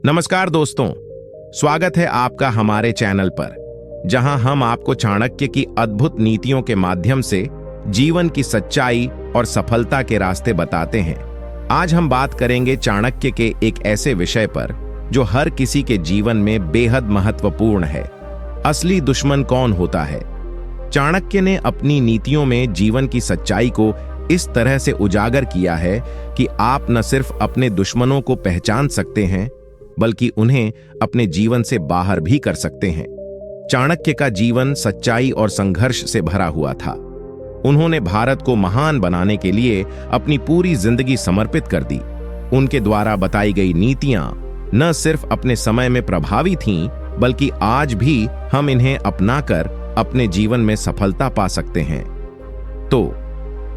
नमस्कार दोस्तों, स्वागत है आपका हमारे चैनल पर, जहां हम आपको चाणक्य की अद्भुत नीतियों के माध्यम से जीवन की सच्चाई और सफलता के रास्ते बताते हैं। आज हम बात करेंगे चाणक्य के एक ऐसे विषय पर जो हर किसी के जीवन में बेहद महत्वपूर्ण है। असली दुश्मन कौन होता है? चाणक्य ने अपनी नीतियों में जीवन की सच्चाई को इस तरह से उजागर किया है कि आप न सिर्फ अपने दुश्मनों को पहचान सकते हैं, बल्कि उन्हें अपने जीवन से बाहर भी कर सकते हैं। चाणक्य का जीवन सच्चाई और संघर्ष से भरा हुआ था। उन्होंने भारत को महान बनाने के लिए अपनी पूरी जिंदगी समर्पित कर दी। उनके द्वारा बताई गई नीतियां न सिर्फ अपने समय में प्रभावी थीं, बल्कि आज भी हम इन्हें अपनाकर अपने जीवन में सफलता पा सकते हैं। तो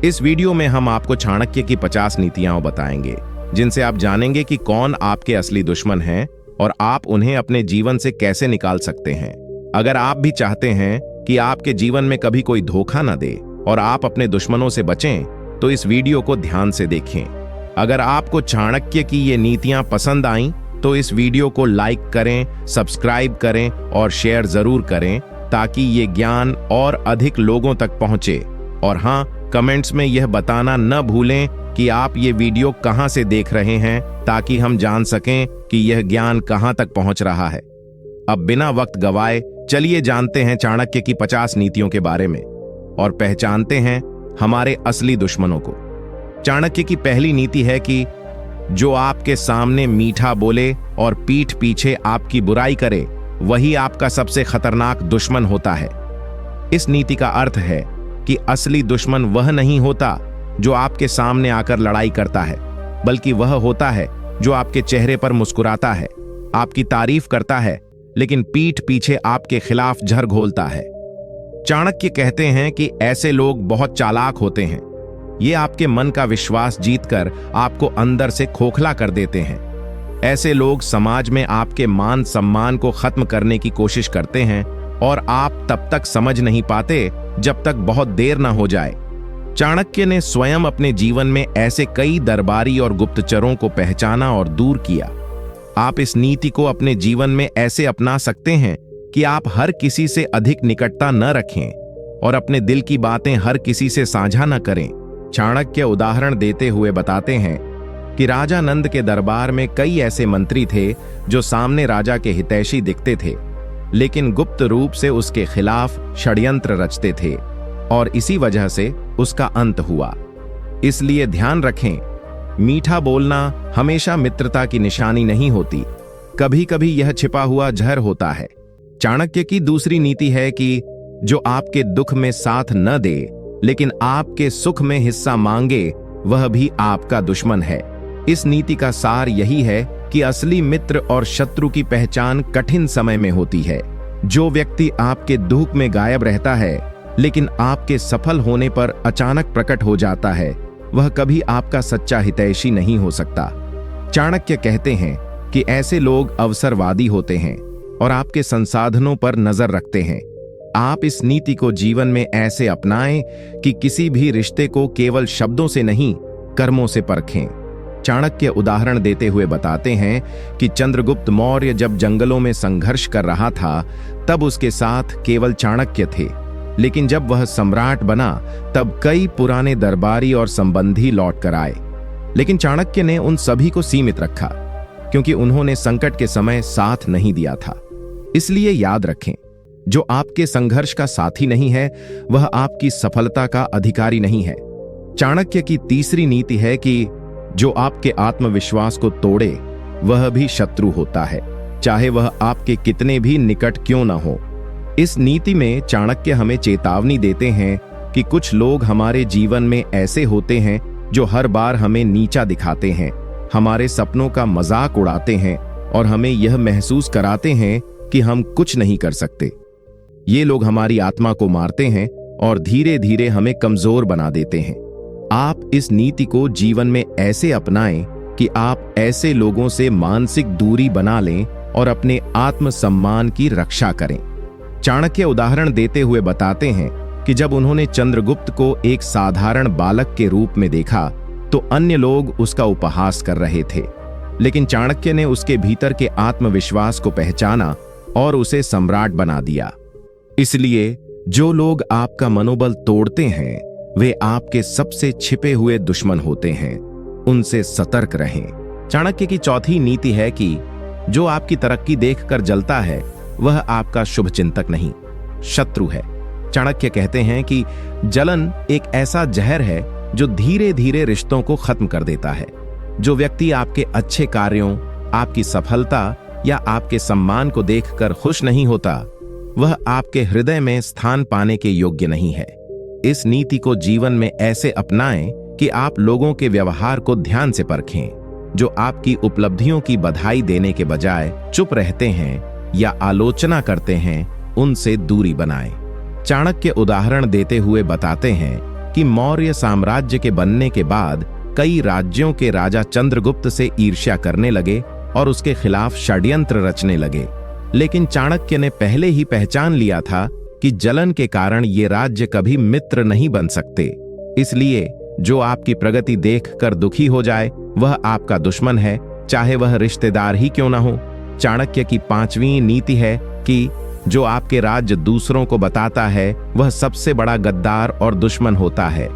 इस वीडियो में हम आपको चाणक्य की 50 नीतियां बताएंगे, जिनसे आप जानेंगे कि कौन आपके असली दुश्मन हैं और आप उन्हें अपने जीवन से कैसे निकाल सकते हैं। अगर आप भी चाहते हैं कि आपके जीवन में कभी कोई धोखा न दे और आप अपने दुश्मनों से बचें, तो इस वीडियो को ध्यान से देखें। अगर आपको चाणक्य की ये नीतियां पसंद आईं, तो इस वीडियो को लाइक करें, सब्सक्राइब करें और शेयर जरूर करें, ताकि ये ज्ञान और अधिक लोगों तक पहुंचे। और हाँ, कमेंट्स में यह बताना न भूलें कि आप ये वीडियो कहां से देख रहे हैं, ताकि हम जान सकें कि यह ज्ञान कहां तक पहुंच रहा है। अब बिना वक्त गवाए चलिए जानते हैं चाणक्य की 50 नीतियों के बारे में और पहचानते हैं हमारे असली दुश्मनों को। चाणक्य की पहली नीति है कि जो आपके सामने मीठा बोले और पीठ पीछे आपकी बुराई करे, वही आपका सबसे खतरनाक दुश्मन होता है। इस नीति का अर्थ है कि असली दुश्मन वह नहीं होता जो आपके सामने आकर लड़ाई करता है, बल्कि वह होता है जो आपके चेहरे पर मुस्कुराता है, आपकी तारीफ करता है, लेकिन पीठ पीछे आपके खिलाफ झर घोलता है। चाणक्य कहते हैं कि ऐसे लोग बहुत चालाक होते हैं। ये आपके मन का विश्वास जीतकर आपको अंदर से खोखला कर देते हैं। ऐसे लोग समाज में आपके मान सम्मान को खत्म करने की कोशिश करते हैं और आप तब तक समझ नहीं पाते जब तक बहुत देर न हो जाए। चाणक्य ने स्वयं अपने जीवन में ऐसे कई दरबारी और गुप्तचरों को पहचाना और दूर किया। आप इस नीति को अपने जीवन में ऐसे अपना सकते हैं कि आप हर किसी से अधिक निकटता न रखें और अपने दिल की बातें हर किसी से साझा न करें। चाणक्य उदाहरण देते हुए बताते हैं कि राजा नंद के दरबार में कई ऐसे मंत्री थे जो सामने राजा के हितैषी दिखते थे, लेकिन गुप्त रूप से उसके खिलाफ षड्यंत्र रचते थे, और इसी वजह से उसका अंत हुआ। इसलिए ध्यान रखें, मीठा बोलना हमेशा मित्रता की निशानी नहीं होती। कभी कभी यह छिपा हुआ जहर होता है। चाणक्य की दूसरी नीति है कि जो आपके दुख में साथ न दे, लेकिन आपके सुख में हिस्सा मांगे, वह भी आपका दुश्मन है। इस नीति का सार यही है कि असली मित्र और शत्रु की पहचान कठिन समय में होती है। जो व्यक्ति आपके दुख में गायब रहता है, लेकिन आपके सफल होने पर अचानक प्रकट हो जाता है, वह कभी आपका सच्चा हितैषी नहीं हो सकता। चाणक्य कहते हैं कि ऐसे लोग अवसरवादी होते हैं और आपके संसाधनों पर नजर रखते हैं। आप इस नीति को जीवन में ऐसे अपनाएं कि किसी भी रिश्ते को केवल शब्दों से नहीं, कर्मों से परखें। चाणक्य उदाहरण देते हुए बताते हैं कि चंद्रगुप्त मौर्य जब जंगलों में संघर्ष कर रहा था, तब उसके साथ केवल चाणक्य थे, लेकिन जब वह सम्राट बना, तब कई पुराने दरबारी और संबंधी लौट कर आए। लेकिन चाणक्य ने उन सभी को सीमित रखा, क्योंकि उन्होंने संकट के समय साथ नहीं दिया था। इसलिए याद रखें, जो आपके संघर्ष का साथी नहीं है, वह आपकी सफलता का अधिकारी नहीं है। चाणक्य की तीसरी नीति है कि जो आपके आत्मविश्वास को तोड़े, वह भी शत्रु होता है, चाहे वह आपके कितने भी निकट क्यों न हो। इस नीति में चाणक्य हमें चेतावनी देते हैं कि कुछ लोग हमारे जीवन में ऐसे होते हैं जो हर बार हमें नीचा दिखाते हैं, हमारे सपनों का मजाक उड़ाते हैं और हमें यह महसूस कराते हैं कि हम कुछ नहीं कर सकते। ये लोग हमारी आत्मा को मारते हैं और धीरे धीरे हमें कमजोर बना देते हैं। आप इस नीति को जीवन में ऐसे अपनाएं कि आप ऐसे लोगों से मानसिक दूरी बना लें और अपने आत्मसम्मान की रक्षा करें। चाणक्य उदाहरण देते हुए बताते हैं कि जब उन्होंने चंद्रगुप्त को एक साधारण बालक के रूप में देखा, तो अन्य लोग उसका उपहास कर रहे थे। लेकिन चाणक्य ने उसके भीतर के आत्मविश्वास को पहचाना और उसे सम्राट बना दिया। इसलिए जो लोग आपका मनोबल तोड़ते हैं वे आपके सबसे छिपे हुए दुश्मन होते हैं, उनसे सतर्क रहें। चाणक्य की चौथी नीति है कि जो आपकी तरक्की देखकर जलता है वह आपका शुभ चिंतक नहीं, शत्रु है। चाणक्य कहते हैं कि जलन एक ऐसा जहर है जो धीरे धीरे रिश्तों को खत्म कर देता है। जो व्यक्ति आपके अच्छे कार्यों, आपकी सफलता या आपके सम्मान को देखकर खुश नहीं होता, वह आपके हृदय में स्थान पाने के योग्य नहीं है। इस नीति को जीवन में ऐसे अपनाएं कि आप लोगों के व्यवहार को ध्यान से परखें। जो आपकी उपलब्धियों की बधाई देने के बजाय चुप रहते हैं या आलोचना करते हैं, उनसे दूरी बनाएं। चाणक्य उदाहरण देते हुए बताते हैं कि मौर्य साम्राज्य के बनने के बाद कई राज्यों के राजा चंद्रगुप्त से ईर्ष्या करने लगे और उसके खिलाफ षड्यंत्र रचने लगे। लेकिन चाणक्य ने पहले ही पहचान लिया था कि जलन के कारण ये राज्य कभी मित्र नहीं बन सकते। इसलिए जो आपकी प्रगति देखकर दुखी हो जाए वह आपका दुश्मन है, चाहे वह रिश्तेदार ही क्यों ना हो। चाणक्य की पांचवी नीति है कि जो आपके राज्य दूसरों को बताता है वह सबसे बड़ा गद्दार और दुश्मन होता है।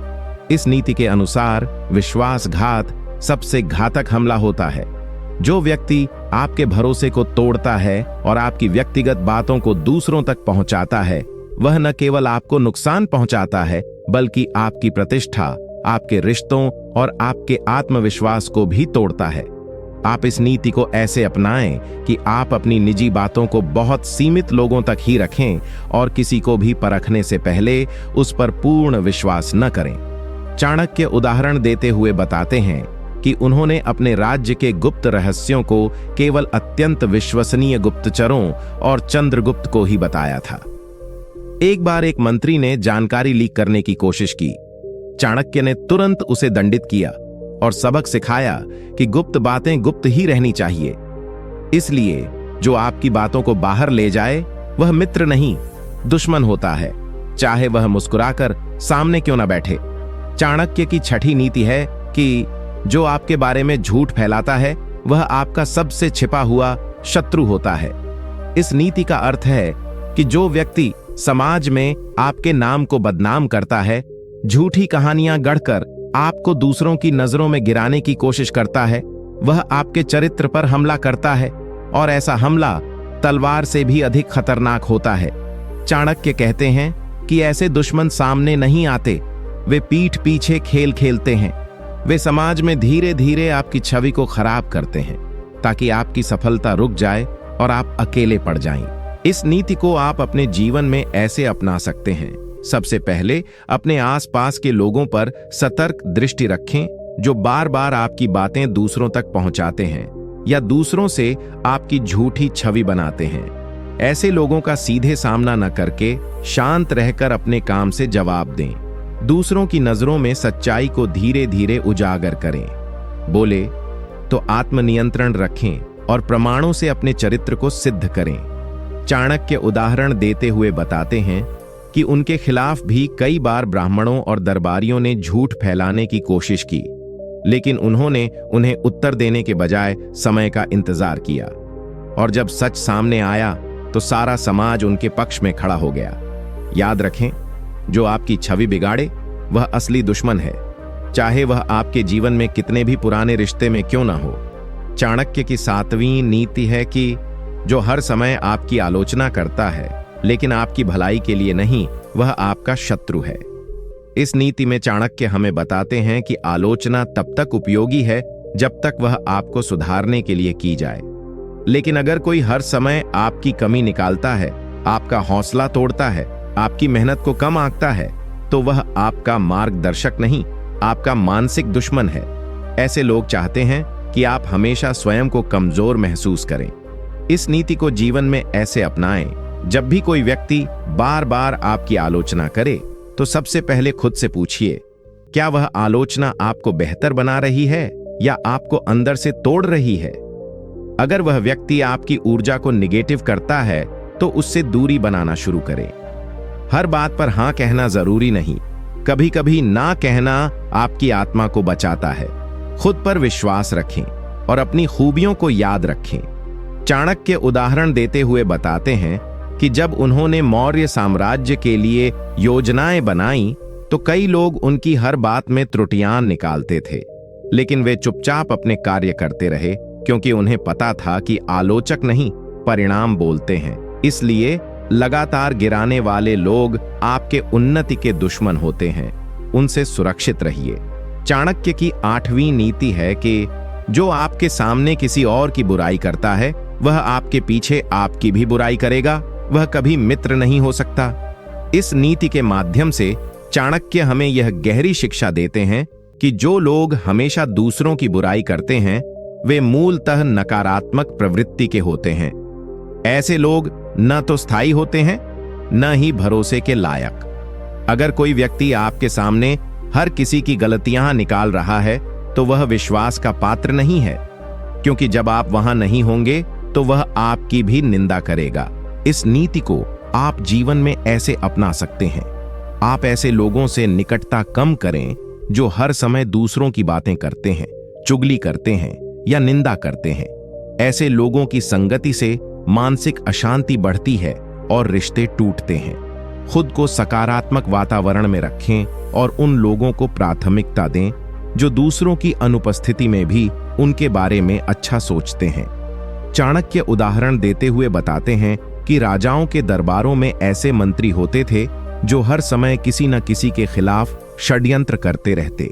इस नीति के अनुसार विश्वासघात सबसे घातक हमला होता है। जो व्यक्ति आपके भरोसे को तोड़ता है और आपकी व्यक्तिगत बातों को दूसरों तक पहुंचाता है, वह न केवल आपको नुकसान पहुंचाता है बल्कि आपकी प्रतिष्ठा, आपके रिश्तों और आपके आत्मविश्वास को भी तोड़ता है। आप इस नीति को ऐसे अपनाएं कि आप अपनी निजी बातों को बहुत सीमित लोगों तक ही रखें और किसी को भी परखने से पहले उस पर पूर्ण विश्वास न करें। चाणक्य उदाहरण देते हुए बताते हैं कि उन्होंने अपने राज्य के गुप्त रहस्यों को केवल अत्यंत विश्वसनीय गुप्तचरों और चंद्रगुप्त को ही बताया था। एक बार एक मंत्री ने जानकारी लीक करने की कोशिश की। चाणक्य ने तुरंत उसे दंडित किया और सबक सिखाया कि गुप्त बातें गुप्त ही रहनी चाहिए। इसलिए जो आपकी बातों को बाहर ले जाए वह मित्र नहीं, दुश्मन होता है, चाहे वह मुस्कुराकर सामने क्यों न बैठे। चाणक्य की छठी नीति है कि जो आपके बारे में झूठ फैलाता है वह आपका सबसे छिपा हुआ शत्रु होता है। इस नीति का अर्थ है कि जो व्यक्ति समाज में आपके नाम को बदनाम करता है, झूठी कहानियां गढ़कर आपको दूसरों की नजरों में गिराने की कोशिश करता है, वह आपके चरित्र पर हमला करता है और ऐसा हमला तलवार से भी अधिक खतरनाक होता है। चाणक्य कहते हैं कि ऐसे दुश्मन सामने नहीं आते, वे पीठ पीछे खेल खेलते हैं। वे समाज में धीरे धीरे आपकी छवि को खराब करते हैं ताकि आपकी सफलता रुक जाए और आप अकेले पड़ जाएं। इस नीति को आप अपने जीवन में ऐसे अपना सकते हैं। सबसे पहले अपने आसपास के लोगों पर सतर्क दृष्टि रखें जो बार बार आपकी बातें दूसरों तक पहुंचाते हैं या दूसरों से आपकी झूठी छवि बनाते हैं। ऐसे लोगों का सीधे सामना न करके शांत रहकर अपने काम से जवाब दें। दूसरों की नजरों में सच्चाई को धीरे धीरे उजागर करें। बोले तो आत्मनियंत्रण रखें और प्रमाणों से अपने चरित्र को सिद्ध करें। चाणक्य उदाहरण देते हुए बताते हैं कि उनके खिलाफ भी कई बार ब्राह्मणों और दरबारियों ने झूठ फैलाने की कोशिश की, लेकिन उन्होंने उन्हें उत्तर देने के बजाय समय का इंतजार किया और जब सच सामने आया तो सारा समाज उनके पक्ष में खड़ा हो गया। याद रखें, जो आपकी छवि बिगाड़े वह असली दुश्मन है, चाहे वह आपके जीवन में कितने भी पुराने रिश्ते में क्यों ना हो। चाणक्य की सातवीं नीति है कि जो हर समय आपकी आलोचना करता है लेकिन आपकी भलाई के लिए नहीं, वह आपका शत्रु है। इस नीति में चाणक्य हमें बताते हैं कि आलोचना तब तक उपयोगी है जब तक वह आपको सुधारने के लिए की जाए, लेकिन अगर कोई हर समय आपकी कमी निकालता है, आपका हौसला तोड़ता है, आपकी मेहनत को कम आंकता है, तो वह आपका मार्गदर्शक नहीं, आपका मानसिक दुश्मन है। ऐसे लोग चाहते हैं कि आप हमेशा स्वयं को कमजोर महसूस करें। इस नीति को जीवन में ऐसे अपनाएं, जब भी कोई व्यक्ति बार बार आपकी आलोचना करे तो सबसे पहले खुद से पूछिए, क्या वह आलोचना आपको बेहतर बना रही है या आपको अंदर से तोड़ रही है। अगर वह व्यक्ति आपकी ऊर्जा को निगेटिव करता है तो उससे दूरी बनाना शुरू करें। हर बात पर हां कहना जरूरी नहीं, कभी कभी ना कहना आपकी आत्मा को बचाता है। खुद पर विश्वास रखें, और अपनी खूबियों को याद रखें। चाणक्य उदाहरण देते हुए बताते हैं कि जब उन्होंने मौर्य साम्राज्य के लिए योजनाएं बनाई तो कई लोग उनकी हर बात में त्रुटियां निकालते थे, लेकिन वे चुपचाप अपने कार्य करते रहे क्योंकि उन्हें पता था कि आलोचक नहीं, परिणाम बोलते हैं। इसलिए लगातार गिराने वाले लोग आपके उन्नति के दुश्मन होते हैं, उनसे सुरक्षित रहिए। चाणक्य की 8वीं नीति है कि जो आपके सामने किसी और की बुराई करता है वह आपके पीछे आपकी भी बुराई करेगा, वह कभी मित्र नहीं हो सकता। इस नीति के माध्यम से चाणक्य हमें यह गहरी शिक्षा देते हैं कि जो लोग हमेशा दूसरों की बुराई करते हैं वे मूलतः नकारात्मक प्रवृत्ति के होते हैं। ऐसे लोग न तो स्थायी होते हैं न ही भरोसे के लायक। अगर कोई व्यक्ति आपके सामने हर किसी की गलतियां निकाल रहा है तो वह विश्वास का पात्र नहीं है, क्योंकि जब आप वहां नहीं होंगे तो वह आपकी भी निंदा करेगा। इस नीति को आप जीवन में ऐसे अपना सकते हैं। आप ऐसे लोगों से निकटता कम करें जो हर समय दूसरों की बातें करते हैं, चुगली करते हैं या निंदा करते हैं। ऐसे लोगों की संगति से मानसिक अशांति बढ़ती है और रिश्ते टूटते हैं। खुद को सकारात्मक वातावरण में रखें और उन लोगों को प्राथमिकता दें जो दूसरों की अनुपस्थिति में भी उनके बारे में अच्छा सोचते हैं। चाणक्य उदाहरण देते हुए बताते हैं कि राजाओं के दरबारों में ऐसे मंत्री होते थे जो हर समय किसी न किसी के खिलाफ षड्यंत्र करते रहते।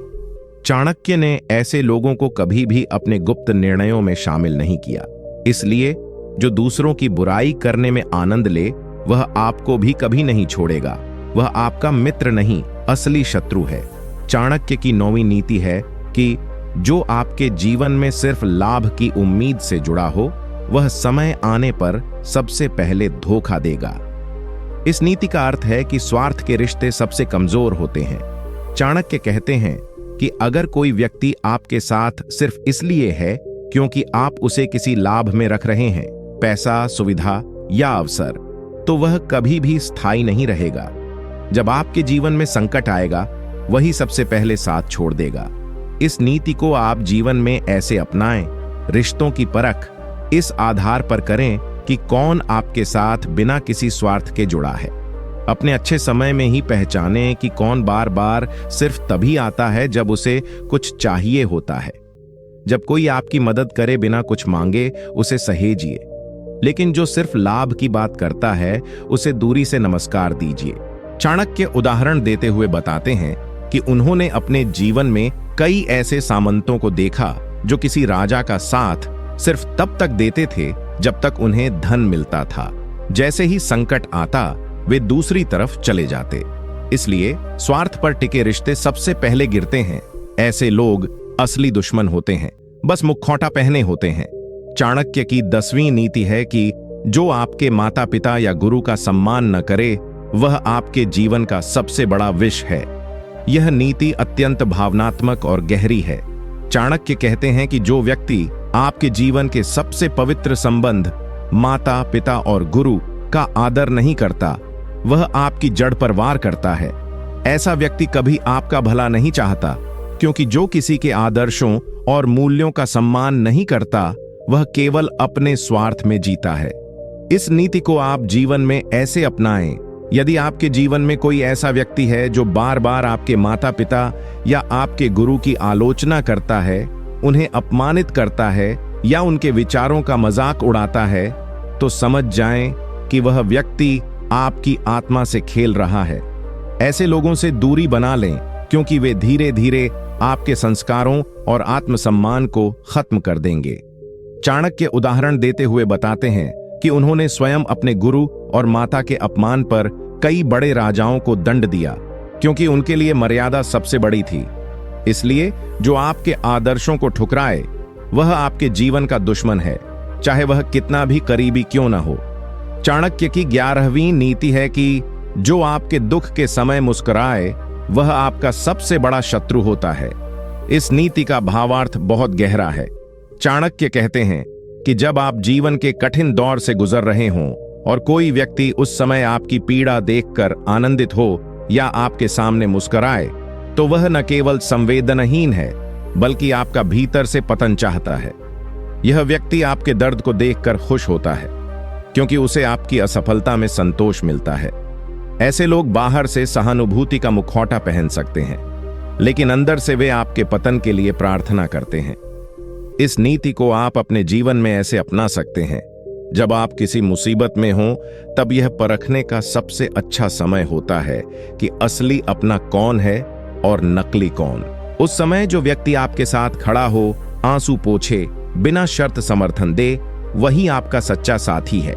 चाणक्य ने ऐसे लोगों को कभी भी अपने गुप्त निर्णयों में शामिल नहीं किया। इसलिए जो दूसरों की बुराई करने में आनंद ले वह आपको भी कभी नहीं छोड़ेगा। वह आपका मित्र नहीं, असली शत्रु है। चाणक्य की 9वीं नीति है कि जो आपके जीवन में सिर्फ लाभ की उम्मीद से जुड़ा हो वह समय आने पर सबसे पहले धोखा देगा। इस नीति का अर्थ है कि स्वार्थ के रिश्ते सबसे कमजोर होते हैं। चाणक्य कहते हैं कि अगर कोई व्यक्ति आपके साथ सिर्फ इसलिए है क्योंकि आप उसे किसी लाभ में रख रहे हैं, पैसा, सुविधा या अवसर, तो वह कभी भी स्थायी नहीं रहेगा। जब आपके जीवन में संकट आएगा वही सबसे पहले साथ छोड़ देगा। इस नीति को आप जीवन में ऐसे अपनाएं। रिश्तों की परख इस आधार पर करें कि कौन आपके साथ बिना किसी स्वार्थ के जुड़ा है। अपने अच्छे समय में ही पहचानें कि कौन बार बार सिर्फ तभी आता है जब उसे कुछ चाहिए होता है। जब कोई आपकी मदद करे बिना कुछ मांगे उसे सहेजिए, लेकिन जो सिर्फ लाभ की बात करता है उसे दूरी से नमस्कार दीजिए। चाणक्य उदाहरण देते हुए बताते हैं कि उन्होंने अपने जीवन में कई ऐसे सामंतों को देखा जो किसी राजा का साथ सिर्फ तब तक देते थे जब तक उन्हें धन मिलता था। जैसे ही संकट आता वे दूसरी तरफ चले जाते। इसलिए स्वार्थ पर टिके रिश्ते सबसे पहले गिरते हैं। ऐसे लोग असली दुश्मन होते हैं, बस मुखौटा पहने होते हैं। चाणक्य की 10वीं नीति है कि जो आपके माता पिता या गुरु का सम्मान न करे वह आपके जीवन का सबसे बड़ा विष है। यह नीति अत्यंत भावनात्मक और गहरी है। चाणक्य कहते हैं कि जो व्यक्ति आपके जीवन के सबसे पवित्र संबंध माता, पिता और गुरु का आदर नहीं करता वह आपकी जड़ पर वार करता है। ऐसा व्यक्ति कभी आपका भला नहीं चाहता, क्योंकि जो किसी के आदर्शों और मूल्यों का सम्मान नहीं करता वह केवल अपने स्वार्थ में जीता है। इस नीति को आप जीवन में ऐसे अपनाएं। यदि आपके जीवन में कोई ऐसा व्यक्ति है जो बार बार आपके माता पिता या आपके गुरु की आलोचना करता है, उन्हें अपमानित करता है या उनके विचारों का मजाक उड़ाता है, तो समझ जाएं कि वह व्यक्ति आपकी आत्मा से खेल रहा है। ऐसे लोगों से दूरी बना लें, क्योंकि वे धीरे धीरे आपके संस्कारों और आत्मसम्मान को खत्म कर देंगे। चाणक्य उदाहरण देते हुए बताते हैं कि उन्होंने स्वयं अपने गुरु और माता के अपमान पर कई बड़े राजाओं को दंड दिया, क्योंकि उनके लिए मर्यादा सबसे बड़ी थी। इसलिए जो आपके आदर्शों को ठुकराए वह आपके जीवन का दुश्मन है, चाहे वह कितना भी करीबी क्यों न हो। चाणक्य की 11वीं नीति है कि जो आपके दुख के समय मुस्कुराए वह आपका सबसे बड़ा शत्रु होता है। इस नीति का भावार्थ बहुत गहरा है। चाणक्य कहते हैं कि जब आप जीवन के कठिन दौर से गुजर रहे हों और कोई व्यक्ति उस समय आपकी पीड़ा देखकर आनंदित हो या आपके सामने मुस्कुराए, तो वह न केवल संवेदनहीन है बल्कि आपका भीतर से पतन चाहता है। यह व्यक्ति आपके दर्द को देखकर खुश होता है क्योंकि उसे आपकी असफलता में संतोष मिलता है। ऐसे लोग बाहर से सहानुभूति का मुखौटा पहन सकते हैं, लेकिन अंदर से वे आपके पतन के लिए प्रार्थना करते हैं। इस नीति को आप अपने जीवन में ऐसे अपना सकते हैं। जब आप किसी मुसीबत में हो, तब यह परखने का सबसे अच्छा समय होता है कि असली अपना कौन है और नकली कौन। उस समय जो व्यक्ति आपके साथ खड़ा हो, आंसू पोंछे, बिना शर्त समर्थन दे, वही आपका सच्चा साथी है।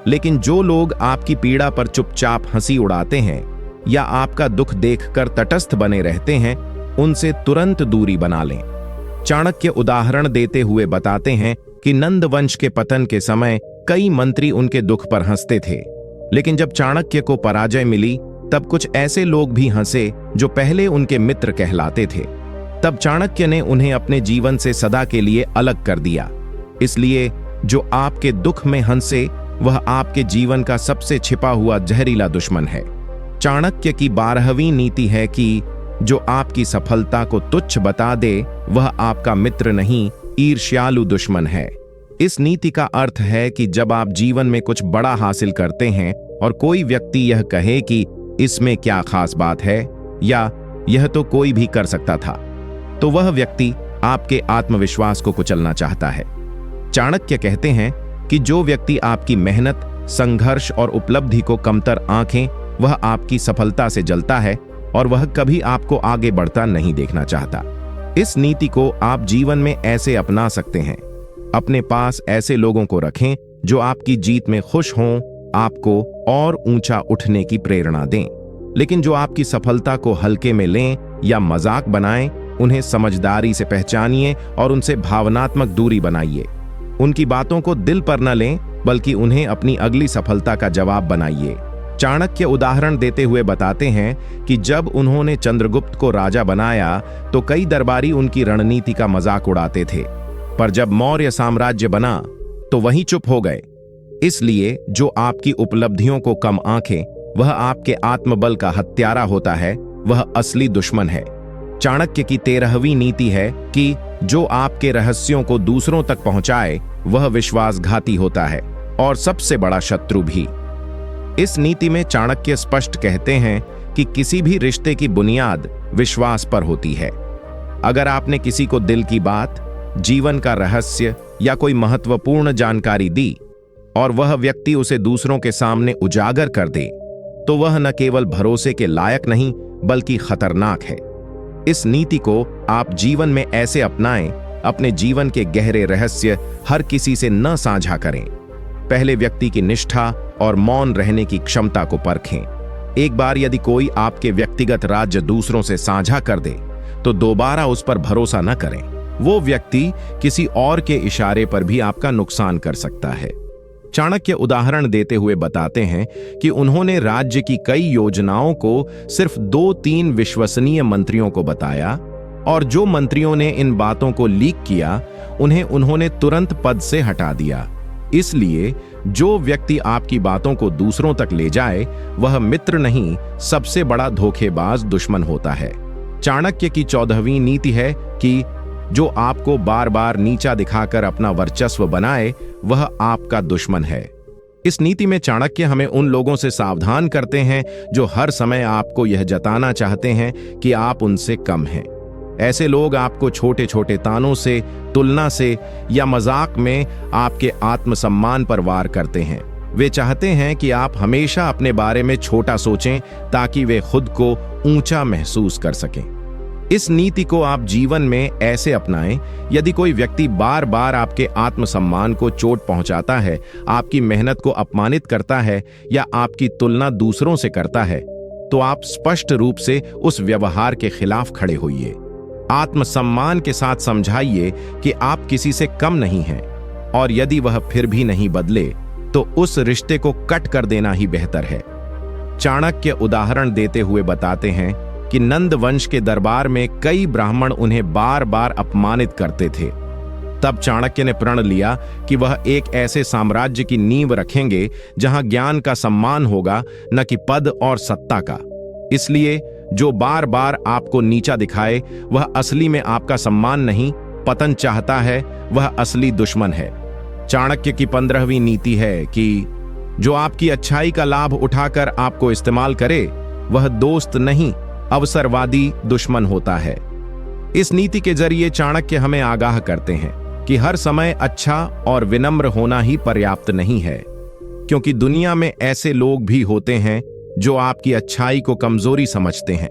लेकिन जो लोग आपकी पीड़ा पर चुपचाप हंसी उड़ाते हैं या आपका दुख देखकर तटस्थ बने रहते हैं, उनसे तुरंत दूरी बना लें। चाणक्य उदाहरण देते हुए बताते हैं कि नंद वंश के पतन के समय कई मंत्री उनके दुख पर हंसते थे, लेकिन जब चाणक्य को पराजय मिली तब कुछ ऐसे लोग भी हंसे जो पहले उनके मित्र कहलाते थे। तब चाणक्य ने उन्हें अपने जीवन से सदा के लिए अलग कर दिया। इसलिए जो आपके दुख में हंसे, वह आपके जीवन का सबसे छिपा हुआ जहरीला दुश्मन है। चाणक्य की 12वीं नीति है कि जो आपकी सफलता को तुच्छ बता दे, वह आपका मित्र नहीं, ईर्ष्यालु दुश्मन है। इस नीति का अर्थ है कि जब आप जीवन में कुछ बड़ा हासिल करते हैं और कोई व्यक्ति यह कहे कि इसमें क्या खास बात है या यह तो कोई भी कर सकता था, तो वह व्यक्ति आपके आत्मविश्वास को कुचलना चाहता है। चाणक्य कहते हैं कि जो व्यक्ति आपकी मेहनत, संघर्ष और उपलब्धि को कमतर आंखें, वह आपकी सफलता से जलता है और वह कभी आपको आगे बढ़ता नहीं देखना चाहता। इस नीति को आप जीवन में ऐसे अपना सकते हैं। अपने पास ऐसे लोगों को रखें जो आपकी जीत में खुश हों, आपको और ऊंचा उठने की प्रेरणा दें। लेकिन जो आपकी सफलता को हल्के में लें या मजाक बनाएं, उन्हें समझदारी से पहचानिए और उनसे भावनात्मक दूरी बनाइए। उनकी बातों को दिल पर न लें, बल्कि उन्हें अपनी अगली सफलता का जवाब बनाइए। चाणक्य उदाहरण देते हुए बताते हैं कि जब उन्होंने चंद्रगुप्त को राजा बनाया तो कई दरबारी उनकी रणनीति का मजाक उड़ाते थे, पर जब मौर्य साम्राज्य बना तो वहीं चुप हो गए। इसलिए जो आपकी उपलब्धियों को कम आंखें, वह आपके आत्मबल का हत्यारा होता है, वह असली दुश्मन है। चाणक्य की 13वीं नीति है कि जो आपके रहस्यों को दूसरों तक पहुंचाए, वह विश्वासघाती होता है और सबसे बड़ा शत्रु भी। इस नीति में चाणक्य स्पष्ट कहते हैं कि किसी भी रिश्ते की बुनियाद विश्वास पर होती है। अगर आपने किसी को दिल की बात, जीवन का रहस्य या कोई महत्वपूर्ण जानकारी दी और वह व्यक्ति उसे दूसरों के सामने उजागर कर दे, तो वह न केवल भरोसे के लायक नहीं बल्कि खतरनाक है। इस नीति को आप जीवन में ऐसे अपनाएं, अपने जीवन के गहरे रहस्य हर किसी से न साझा करें। पहले व्यक्ति की निष्ठा और मौन रहने की क्षमता को परखें। एक बार यदि कोई आपके व्यक्तिगत राज्य दूसरों से साझा कर दे, तो दोबारा उस पर भरोसा न करें। वो व्यक्ति किसी और के इशारे पर भी आपका नुकसान कर सकता है। चाणक्य उदाहरण देते हुए बताते हैं कि उन्होंने राज्य की कई योजनाओं को सिर्फ 2-3 विश्वसनीय मंत्रियों को बताया, और जो मंत्रियों ने इन बातों को लीक किया, उन्होंने तुरंत पद से हटा दिया। इसलिए जो व्यक्ति आपकी बातों को दूसरों तक ले जाए, वह मित्र नहीं, सबसे बड़ा धोखेबाज दुश्मन होता है। चाणक्य की 14वीं नीति है कि जो आपको बार बार नीचा दिखाकर अपना वर्चस्व बनाए, वह आपका दुश्मन है। इस नीति में चाणक्य हमें उन लोगों से सावधान करते हैं जो हर समय आपको यह जताना चाहते हैं कि आप उनसे कम हैं। ऐसे लोग आपको छोटे छोटे तानों से, तुलना से या मजाक में आपके आत्मसम्मान पर वार करते हैं। वे चाहते हैं कि आप हमेशा अपने बारे में छोटा सोचें ताकि वे खुद को ऊंचा महसूस कर सकें। इस नीति को आप जीवन में ऐसे अपनाएं, यदि कोई व्यक्ति बार बार आपके आत्मसम्मान को चोट पहुंचाता है, आपकी मेहनत को अपमानित करता है या आपकी तुलना दूसरों से करता है, तो आप स्पष्ट रूप से उस व्यवहार के खिलाफ खड़े होइए। आत्मसम्मान के साथ समझाइए कि आप किसी से कम नहीं हैं, और यदि वह फिर भी नहीं बदले तो उस रिश्ते को कट कर देना ही बेहतर है। चाणक्य उदाहरण देते हुए बताते हैं कि नंद वंश के दरबार में कई ब्राह्मण उन्हें बार बार अपमानित करते थे। तब चाणक्य ने प्रण लिया कि वह एक ऐसे साम्राज्य की नींव रखेंगे जहां ज्ञान का सम्मान होगा, न कि पद और सत्ता का। इसलिए जो बार बार आपको नीचा दिखाए, वह असली में आपका सम्मान नहीं पतन चाहता है वह असली दुश्मन है। चाणक्य की 15वीं नीति है कि जो आपकी अच्छाई का लाभ उठाकर आपको इस्तेमाल करे वह दोस्त नहीं, अवसरवादी दुश्मन होता है। इस नीति के जरिए चाणक्य हमें आगाह करते हैं कि हर समय अच्छा और विनम्र होना ही पर्याप्त नहीं है, क्योंकि दुनिया में ऐसे लोग भी होते हैं जो आपकी अच्छाई को कमजोरी समझते हैं।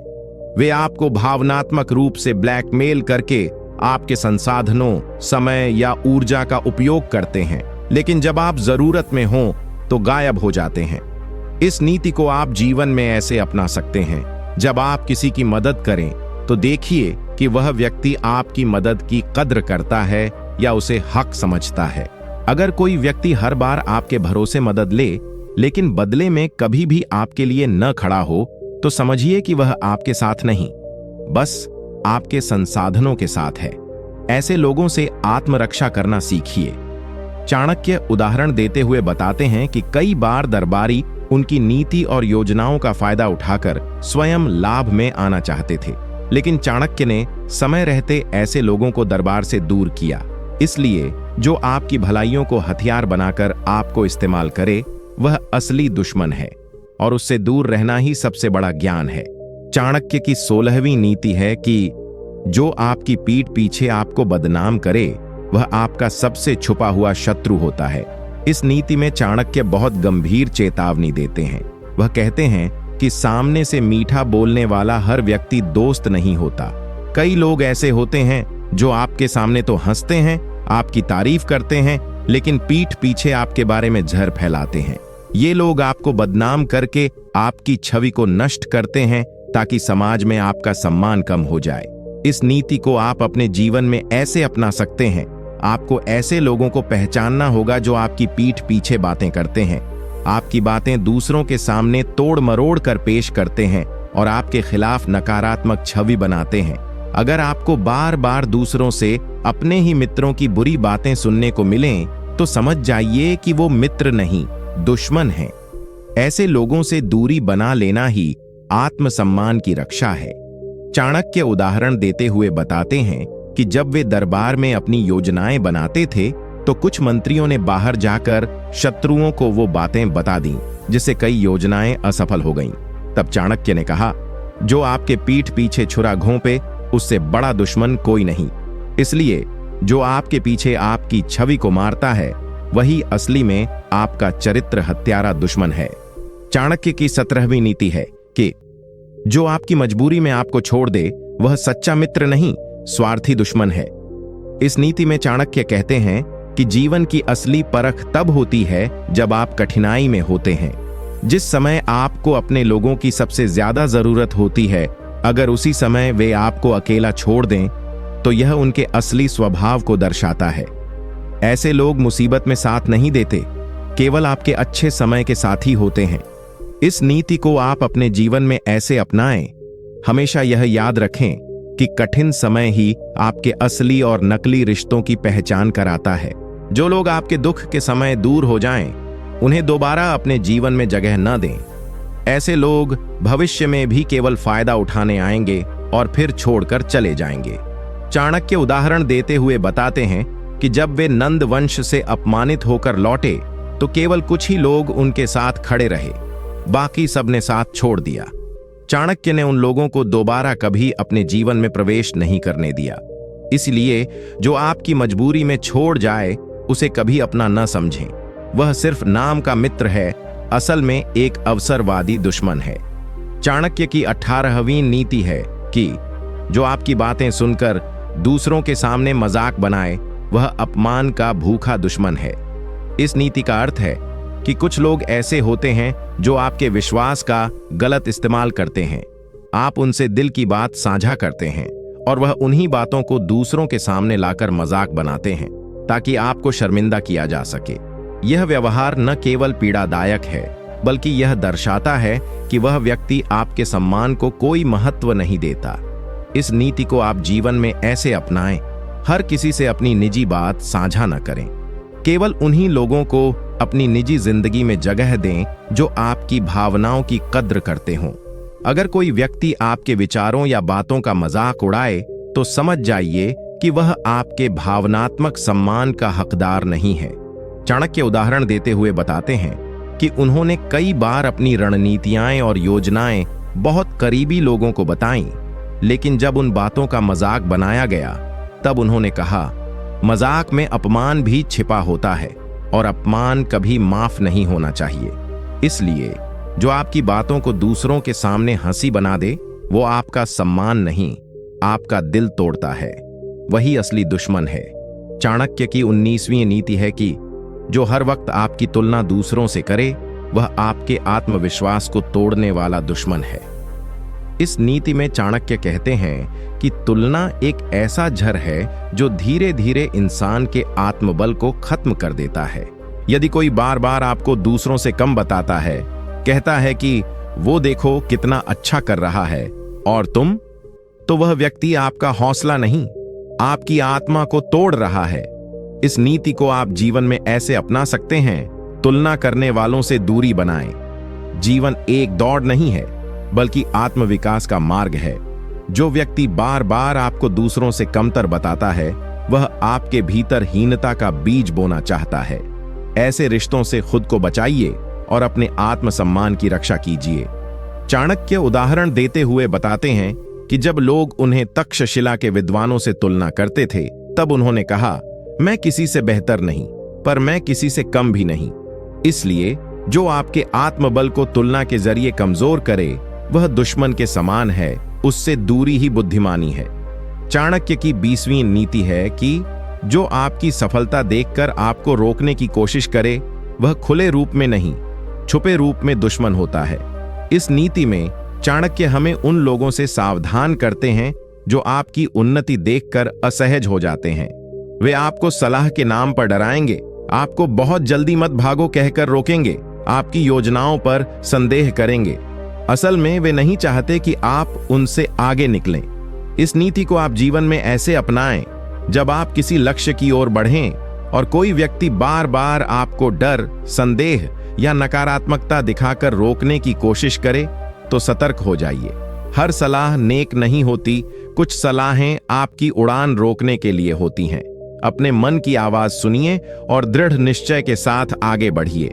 वे आपको भावनात्मक रूप से ब्लैकमेल करके आपके संसाधनों, समय या ऊर्जा का उपयोग करते हैं, लेकिन जब आप जरूरत में हो तो गायब हो जाते हैं। इस नीति को आप जीवन में ऐसे अपना सकते हैं। जब आप किसी की मदद करें तो देखिए कि वह व्यक्ति आपकी मदद की कद्र करता है या उसे हक समझता है। अगर कोई व्यक्ति हर बार आपके भरोसे मदद ले लेकिन बदले में कभी भी आपके लिए न खड़ा हो तो समझिए कि वह आपके साथ नहीं, बस आपके संसाधनों के साथ है। ऐसे लोगों से आत्मरक्षा करना सीखिए। चाणक्य उदाहरण देते हुए बताते हैं कि कई बार दरबारी उनकी नीति और योजनाओं का फायदा उठाकर स्वयं लाभ में आना चाहते थे, लेकिन चाणक्य ने समय रहते ऐसे लोगों को दरबार से दूर किया। इसलिए जो आपकी भलाइयों को हथियार बनाकर आपको इस्तेमाल करे वह असली दुश्मन है, और उससे दूर रहना ही सबसे बड़ा ज्ञान है। चाणक्य की 16वीं नीति है कि जो आपकी पीठ पीछे आपको बदनाम करे वह आपका सबसे छुपा हुआ शत्रु होता है। इस नीति में चाणक्य बहुत गंभीर चेतावनी देते हैं। वह कहते हैं कि सामने से मीठा बोलने वाला हर व्यक्ति दोस्त नहीं होता। कई लोग ऐसे होते हैं जो आपके सामने तो हंसते हैं, आपकी तारीफ करते हैं, लेकिन पीठ पीछे आपके बारे में जहर फैलाते हैं। ये लोग आपको बदनाम करके आपकी छवि को नष्ट करते हैं ताकि समाज में आपका सम्मान कम हो जाए। इस नीति को आप अपने जीवन में ऐसे अपना सकते हैं। आपको ऐसे लोगों को पहचानना होगा जो आपकी पीठ पीछे बातें करते हैं, आपकी बातें दूसरों के सामने तोड़ मरोड़ कर पेश करते हैं और आपके खिलाफ नकारात्मक छवि बनाते हैं। अगर आपको बार बार दूसरों से अपने ही मित्रों की बुरी बातें सुनने को मिलें तो समझ जाइए कि वो मित्र नहीं, दुश्मन है। ऐसे लोगों से दूरी बना लेना ही आत्मसम्मान की रक्षा है। चाणक्य उदाहरण देते हुए बताते हैं कि जब वे दरबार में अपनी योजनाएं बनाते थे तो कुछ मंत्रियों ने बाहर जाकर शत्रुओं को वो बातें बता दी, जिससे कई योजनाएं असफल हो गईं। तब चाणक्य ने कहा, जो आपके पीठ पीछे छुरा घोंपे उससे बड़ा दुश्मन कोई नहीं। इसलिए जो आपके पीछे आपकी छवि को मारता है वही असली में आपका चरित्र हत्यारा दुश्मन है। चाणक्य की 17वीं नीति है कि जो आपकी मजबूरी में आपको छोड़ दे वह सच्चा मित्र नहीं, स्वार्थी दुश्मन है। इस नीति में चाणक्य कहते हैं कि जीवन की असली परख तब होती है जब आप कठिनाई में होते हैं। जिस समय आपको अपने लोगों की सबसे ज्यादा जरूरत होती है, अगर उसी समय वे आपको अकेला छोड़ दें तो यह उनके असली स्वभाव को दर्शाता है। ऐसे लोग मुसीबत में साथ नहीं देते, केवल आपके अच्छे समय के साथी होते हैं। इस नीति को आप अपने जीवन में ऐसे अपनाएं। हमेशा यह याद रखें कि कठिन समय ही आपके असली और नकली रिश्तों की पहचान कराता है। जो लोग आपके दुख के समय दूर हो जाएं, उन्हें दोबारा अपने जीवन में जगह न दें। ऐसे लोग भविष्य में भी केवल फायदा उठाने आएंगे और फिर छोड़कर चले जाएंगे। चाणक्य उदाहरण देते हुए बताते हैं कि जब वे नंद वंश से अपमानित होकर लौटे तो केवल कुछ ही लोग उनके साथ खड़े रहे, बाकी सबने साथ छोड़ दिया। चाणक्य ने उन लोगों को दोबारा कभी अपने जीवन में प्रवेश नहीं करने दिया। इसलिए जो आपकी मजबूरी में छोड़ जाए उसे कभी अपना न समझें। वह सिर्फ नाम का मित्र है, असल में एक अवसरवादी दुश्मन है। चाणक्य की 18वीं नीति है कि जो आपकी बातें सुनकर दूसरों के सामने मजाक बनाए वह अपमान का भूखा दुश्मन है। इस नीति का अर्थ है कि कुछ लोग ऐसे होते हैं जो आपके विश्वास का गलत इस्तेमाल करते हैं। आप उनसे दिल की बात साझा करते हैं और वह उन्हीं बातों को दूसरों के सामने लाकर मजाक बनाते हैं ताकि आपको शर्मिंदा किया जा सके। यह व्यवहार न केवल पीड़ादायक है बल्कि यह दर्शाता है कि वह व्यक्ति आपके सम्मान को कोई महत्व नहीं देता। इस नीति को आप जीवन में ऐसे अपनाएं। हर किसी से अपनी निजी बात साझा न करें। केवल उन्हीं लोगों को अपनी निजी जिंदगी में जगह दें जो आपकी भावनाओं की कद्र करते हों। अगर कोई व्यक्ति आपके विचारों या बातों का मजाक उड़ाए तो समझ जाइए कि वह आपके भावनात्मक सम्मान का हकदार नहीं है। चाणक्य उदाहरण देते हुए बताते हैं कि उन्होंने कई बार अपनी रणनीतियां और योजनाएं बहुत करीबी लोगों को बताईं, लेकिन जब उन बातों का मजाक बनाया गया तब उन्होंने कहा, मजाक में अपमान भी छिपा होता है और अपमान कभी माफ नहीं होना चाहिए। इसलिए जो आपकी बातों को दूसरों के सामने हंसी बना दे, वो आपका सम्मान नहीं, आपका दिल तोड़ता है। वही असली दुश्मन है। चाणक्य की 19वीं नीति है कि जो हर वक्त आपकी तुलना दूसरों से करे, वह आपके आत्मविश्वास को तोड़ने वाला दुश्मन है। इस नीति में चाणक्य कहते हैं कि तुलना एक ऐसा जहर है जो धीरे धीरे इंसान के आत्मबल को खत्म कर देता है। यदि कोई बार बार आपको दूसरों से कम बताता है, कहता है कि वो देखो कितना अच्छा कर रहा है और तुम, तो वह व्यक्ति आपका हौसला नहीं, आपकी आत्मा को तोड़ रहा है। इस नीति को आप जीवन में ऐसे अपना सकते हैं, तुलना करने वालों से दूरी बनाएं। जीवन एक दौड़ नहीं है, बल्कि आत्मविकास का मार्ग है। जो व्यक्ति बार बार आपको दूसरों से कमतर बताता है, वह आपके भीतर हीनता का बीज बोना चाहता है। ऐसे रिश्तों से खुद को बचाइए और अपने आत्मसम्मान की रक्षा कीजिए। चाणक्य उदाहरण देते हुए बताते हैं कि जब लोग उन्हें तक्षशिला के विद्वानों से तुलना करते थे, तब उन्होंने कहा, मैं किसी से बेहतर नहीं, पर मैं किसी से कम भी नहीं। इसलिए जो आपके आत्मबल को तुलना के जरिए कमजोर करे, वह दुश्मन के समान है, उससे दूरी ही बुद्धिमानी है। चाणक्य की 20वीं नीति है कि जो आपकी सफलता देखकर आपको रोकने की कोशिश करे, वह खुले रूप में नहीं, छुपे रूप में दुश्मन होता है। इस नीति में चाणक्य हमें उन लोगों से सावधान करते हैं जो आपकी उन्नति देखकर असहज हो जाते हैं। वे आपको सलाह के नाम पर डराएंगे, आपको बहुत जल्दी मत भागो कहकर रोकेंगे, आपकी योजनाओं पर संदेह करेंगे। असल में वे नहीं चाहते कि आप उनसे आगे निकलें। इस नीति को आप जीवन में ऐसे अपनाएं, जब आप किसी लक्ष्य की ओर बढ़ें और कोई व्यक्ति बार बार आपको डर, संदेह या नकारात्मकता दिखाकर रोकने की कोशिश करे, तो सतर्क हो जाइए। हर सलाह नेक नहीं होती, कुछ सलाहें आपकी उड़ान रोकने के लिए होती हैं। अपने मन की आवाज सुनिए और दृढ़ निश्चय के साथ आगे बढ़िए।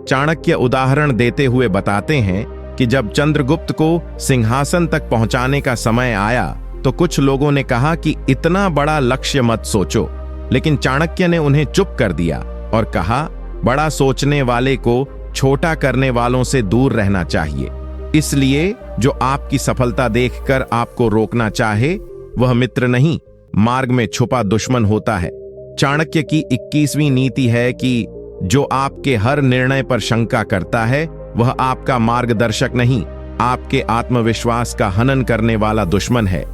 चाणक्य उदाहरण देते हुए बताते हैं कि जब चंद्रगुप्त को सिंहासन तक पहुंचाने का समय आया, तो कुछ लोगों ने कहा कि इतना बड़ा लक्ष्य मत सोचो, लेकिन चाणक्य ने उन्हें चुप कर दिया और कहा, बड़ा सोचने वाले को छोटा करने वालों से दूर रहना चाहिए। इसलिए जो आपकी सफलता देखकर आपको रोकना चाहे, वह मित्र नहीं, मार्ग में छुपा दुश्मन होता है। चाणक्य की 21वीं नीति है कि जो आपके हर निर्णय पर शंका करता है, वह आपका मार्गदर्शक नहीं, आपके आत्मविश्वास का हनन करने वाला दुश्मन है।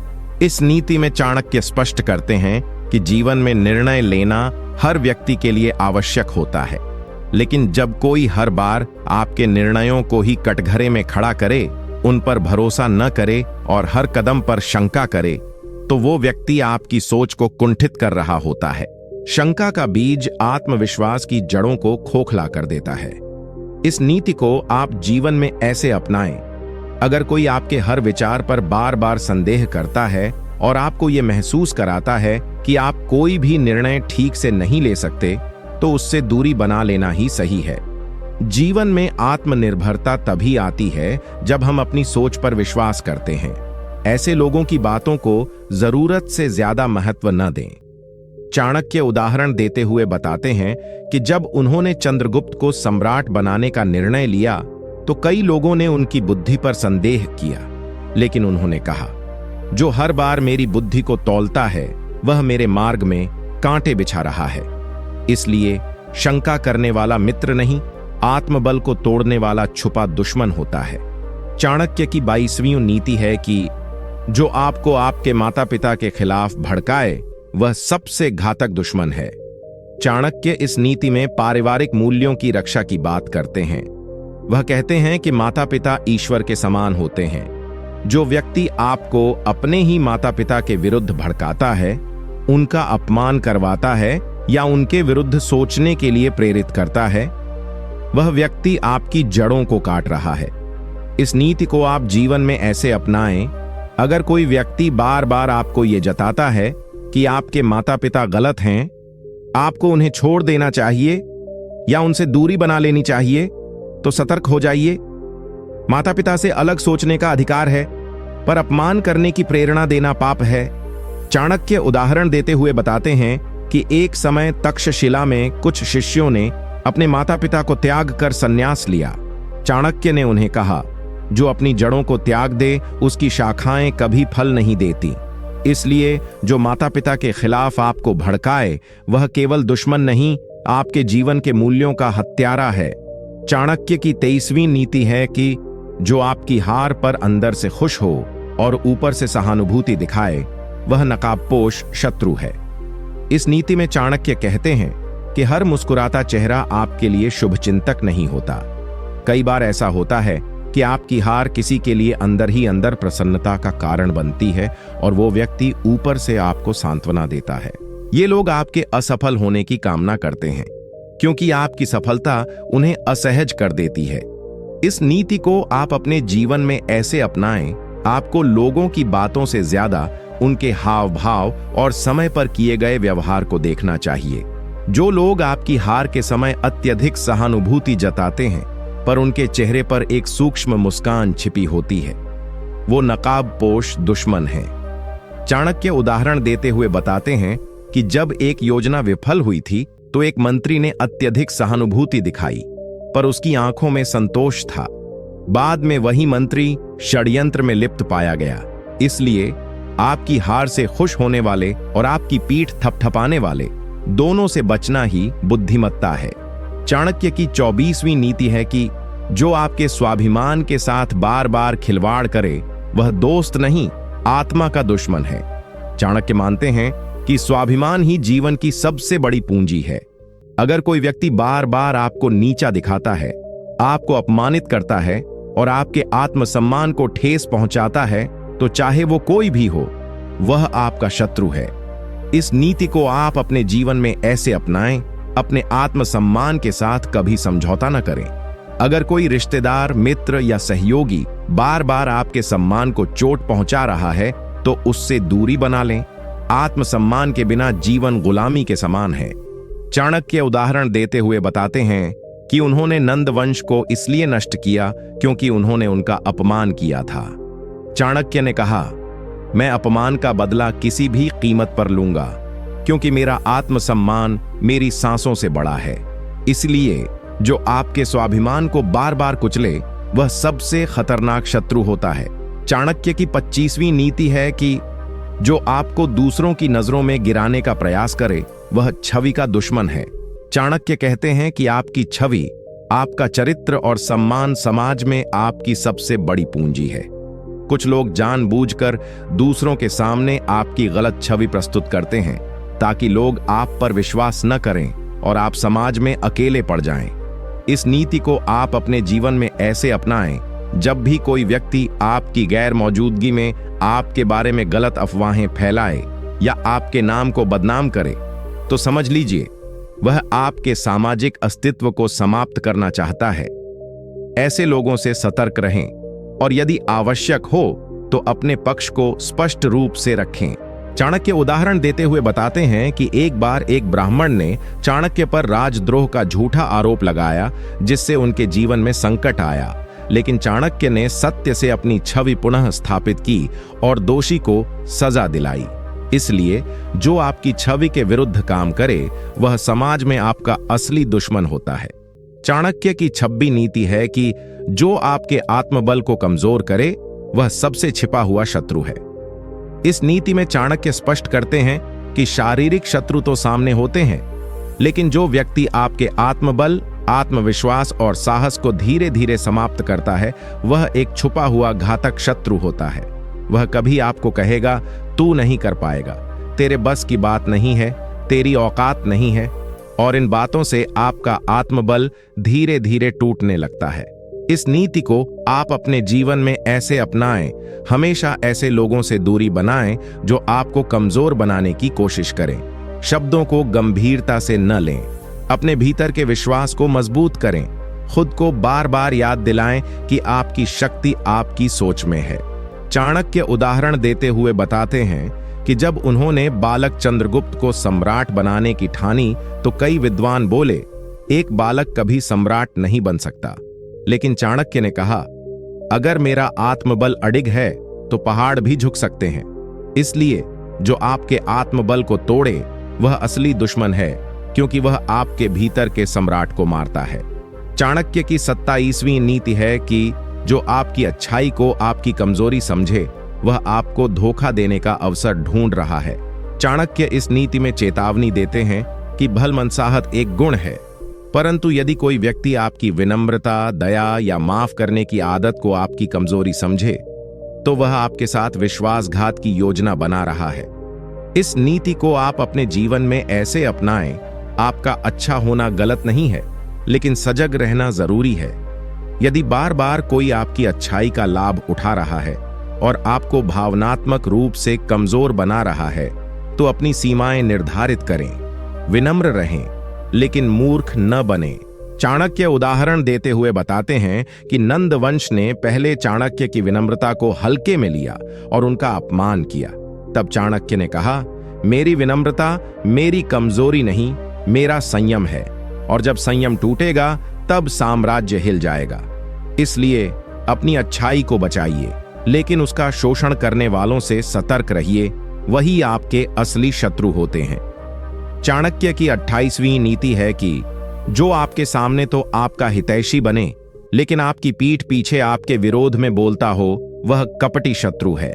इस नीति में चाणक्य स्पष्ट करते हैं कि जीवन में निर्णय लेना हर व्यक्ति के लिए आवश्यक होता है, लेकिन जब कोई हर बार आपके निर्णयों को ही कटघरे में खड़ा करे, उन पर भरोसा न करे और हर कदम पर शंका करे, तो वो व्यक्ति आपकी सोच को कुंठित कर रहा होता है। शंका का बीज आत्मविश्वास की जड़ों को खोखला कर देता है। इस नीति को आप जीवन में ऐसे अपनाएं। अगर कोई आपके हर विचार पर बार बार संदेह करता है और आपको ये महसूस कराता है कि आप कोई भी निर्णय ठीक से नहीं ले सकते, तो उससे दूरी बना लेना ही सही है। जीवन में आत्मनिर्भरता तभी आती है जब हम अपनी सोच पर विश्वास करते हैं। ऐसे लोगों की बातों को जरूरत से ज्यादा महत्व न दें। चाणक्य उदाहरण देते हुए बताते हैं कि जब उन्होंने चंद्रगुप्त को सम्राट बनाने का निर्णय लिया, तो कई लोगों ने उनकी बुद्धि पर संदेह किया, लेकिन उन्होंने कहा, जो हर बार मेरी बुद्धि को तौलता है, वह मेरे मार्ग में कांटे बिछा रहा है। इसलिए शंका करने वाला मित्र नहीं, आत्मबल को तोड़ने वाला छुपा दुश्मन होता है। चाणक्य की 22वीं नीति है कि जो आपको आपके माता पिता के खिलाफ भड़काए, वह सबसे घातक दुश्मन है। चाणक्य इस नीति में पारिवारिक मूल्यों की रक्षा की बात करते हैं। वह कहते हैं कि माता पिता ईश्वर के समान होते हैं। जो व्यक्ति आपको अपने ही माता पिता के विरुद्ध भड़काता है, उनका अपमान करवाता है या उनके विरुद्ध सोचने के लिए प्रेरित करता है, वह व्यक्ति आपकी जड़ों को काट रहा है। इस नीति को आप जीवन में ऐसे अपनाएं। अगर कोई व्यक्ति बार बार आपको ये जताता है कि आपके माता पिता गलत हैं, आपको उन्हें छोड़ देना चाहिए या उनसे दूरी बना लेनी चाहिए, तो सतर्क हो जाइए। माता पिता से अलग सोचने का अधिकार है, पर अपमान करने की प्रेरणा देना पाप है। चाणक्य उदाहरण देते हुए बताते हैं कि एक समय तक्षशिला में कुछ शिष्यों ने अपने माता पिता को त्याग कर संन्यास लिया। चाणक्य ने उन्हें कहा, जो अपनी जड़ों को त्याग दे उसकी शाखाएं कभी फल नहीं देती। इसलिए जो माता पिता के खिलाफ आपको भड़काए वह केवल दुश्मन नहीं, आपके जीवन के मूल्यों का हत्यारा है। चाणक्य की 23वीं नीति है कि जो आपकी हार पर अंदर से खुश हो और ऊपर से सहानुभूति दिखाए वह नकाबपोश शत्रु है। इस नीति में चाणक्य कहते हैं कि हर मुस्कुराता चेहरा आपके लिए शुभचिंतक नहीं होता। कई बार ऐसा होता है कि आपकी हार किसी के लिए अंदर ही अंदर प्रसन्नता का कारण बनती है और वो व्यक्ति ऊपर से आपको सांत्वना देता है। ये लोग आपके असफल होने की कामना करते हैं क्योंकि आपकी सफलता उन्हें असहज कर देती है। इस नीति को आप अपने जीवन में ऐसे अपनाएं, आपको लोगों की बातों से ज्यादा उनके हाव भाव और समय पर किए गए व्यवहार को देखना चाहिए। जो लोग आपकी हार के समय अत्यधिक सहानुभूति जताते हैं पर उनके चेहरे पर एक सूक्ष्म मुस्कान छिपी होती है, वो नकाबपोश दुश्मन है। चाणक्य उदाहरण देते हुए बताते हैं कि जब एक योजना विफल हुई थी तो एक मंत्री ने अत्यधिक सहानुभूति दिखाई पर उसकी आंखों में संतोष था। बाद में वही मंत्री षड्यंत्र में लिप्त पाया गया। इसलिए आपकी हार से खुश होने वाले और आपकी पीठ थपथपाने वाले दोनों से बचना ही बुद्धिमत्ता है। चाणक्य की 24वीं नीति है कि जो आपके स्वाभिमान के साथ बार बार खिलवाड़ करे वह दोस्त नहीं, आत्मा का दुश्मन है। चाणक्य मानते हैं कि स्वाभिमान ही जीवन की सबसे बड़ी पूंजी है। अगर कोई व्यक्ति बार बार आपको नीचा दिखाता है, आपको अपमानित करता है और आपके आत्मसम्मान को ठेस पहुंचाता है, तो चाहे वो कोई भी हो, वह आपका शत्रु है। इस नीति को आप अपने जीवन में ऐसे अपनाएं, अपने आत्मसम्मान के साथ कभी समझौता न करें। अगर कोई रिश्तेदार, मित्र या सहयोगी बार बार आपके सम्मान को चोट पहुंचा रहा है तो उससे दूरी बना लें। आत्मसम्मान के बिना जीवन गुलामी के समान है। चाणक्य उदाहरण देते हुए बताते हैं कि उन्होंने नंद वंश को इसलिए नष्ट किया क्योंकि उन्होंने उनका अपमान किया था। चाणक्य ने कहा, मैं अपमान का बदला किसी भी कीमत पर लूंगा क्योंकि मेरा आत्मसम्मान मेरी सांसों से बड़ा है। इसलिए जो आपके स्वाभिमान को बार बार कुचले वह सबसे खतरनाक शत्रु होता है। चाणक्य की 25वीं नीति है कि जो आपको दूसरों की नजरों में गिराने का प्रयास करे वह छवि का दुश्मन है। चाणक्य कहते हैं कि आपकी छवि, आपका चरित्र और सम्मान समाज में आपकी सबसे बड़ी पूंजी है। कुछ लोग जानबूझकर दूसरों के सामने आपकी गलत छवि प्रस्तुत करते हैं ताकि लोग आप पर विश्वास न करें और आप समाज में अकेले पड़ जाएं। इस नीति को आप अपने जीवन में ऐसे अपनाएं, जब भी कोई व्यक्ति आपकी गैर मौजूदगी में आपके बारे में गलत अफवाहें फैलाए या आपके नाम को बदनाम करे तो समझ लीजिए वह आपके सामाजिक अस्तित्व को समाप्त करना चाहता है। ऐसे लोगों से सतर्क रहें और यदि आवश्यक हो तो अपने पक्ष को स्पष्ट रूप से रखें। चाणक्य उदाहरण देते हुए बताते हैं कि एक बार एक ब्राह्मण ने चाणक्य पर राजद्रोह का झूठा आरोप लगाया जिससे उनके जीवन में संकट आया, लेकिन चाणक्य ने सत्य से अपनी छवि पुनः स्थापित की और दोषी को सजा दिलाई। इसलिए जो आपकी छवि के विरुद्ध काम करे वह समाज में आपका असली दुश्मन होता है। चाणक्य की 26वीं नीति है कि जो आपके आत्मबल को कमजोर करे वह सबसे छिपा हुआ शत्रु है। इस नीति में चाणक्य स्पष्ट करते हैं कि शारीरिक शत्रु तो सामने होते हैं, लेकिन जो व्यक्ति आपके आत्मबल, आत्मविश्वास और साहस को धीरे धीरे समाप्त करता है वह एक छुपा हुआ घातक शत्रु होता है। वह कभी आपको कहेगा, तू नहीं कर पाएगा, तेरे बस की बात नहीं है, तेरी औकात नहीं है, और इन बातों से आपका आत्मबल धीरे धीरे टूटने लगता है। इस नीति को आप अपने जीवन में ऐसे अपनाएं, हमेशा ऐसे लोगों से दूरी बनाएं जो आपको कमजोर बनाने की कोशिश करें। शब्दों को गंभीरता से न लें, अपने भीतर के विश्वास को मजबूत करें, खुद को बार बार याद दिलाएं कि आपकी शक्ति आपकी सोच में है। चाणक्य उदाहरण देते हुए बताते हैं कि जब उन्होंने बालक चंद्रगुप्त को सम्राट बनाने की ठानी तो कई विद्वान बोले, एक बालक कभी सम्राट नहीं बन सकता। लेकिन चाणक्य ने कहा, अगर मेरा आत्मबल अडिग है तो पहाड़ भी झुक सकते हैं। इसलिए जो आपके आत्मबल को तोड़े वह असली दुश्मन है, क्योंकि वह आपके भीतर के सम्राट को मारता है। चाणक्य की 27वीं नीति है कि जो आपकी अच्छाई को आपकी कमजोरी समझे वह आपको धोखा देने का अवसर ढूंढ रहा है। चाणक्य इस नीति में चेतावनी देते हैं कि भलमनसाहत एक गुण है, परंतु यदि कोई व्यक्ति आपकी विनम्रता, दया या माफ करने की आदत को आपकी कमजोरी समझे तो वह आपके साथ विश्वासघात की योजना बना रहा है। इस नीति को आप अपने जीवन में ऐसे अपनाएं, आपका अच्छा होना गलत नहीं है, लेकिन सजग रहना जरूरी है। यदि बार बार कोई आपकी अच्छाई का लाभ उठा रहा है और आपको भावनात्मक रूप से कमजोर बना रहा है तो अपनी सीमाएं निर्धारित करें, विनम्र रहें, लेकिन मूर्ख न बने। चाणक्य उदाहरण देते हुए बताते हैं कि नंद वंश ने पहले चाणक्य की विनम्रता को हल्के में लिया और उनका अपमान किया। तब चाणक्य ने कहा, मेरी विनम्रता मेरी कमजोरी नहीं, मेरा संयम है, और जब संयम टूटेगा तब साम्राज्य हिल जाएगा। इसलिए अपनी अच्छाई को बचाइए, लेकिन उसका शोषण करने वालों से सतर्क रहिए, वही आपके असली शत्रु होते हैं। चाणक्य की 28वीं नीति है कि जो आपके सामने तो आपका हितैषी बने, लेकिन आपकी पीठ पीछे आपके विरोध में बोलता हो, वह कपटी शत्रु है।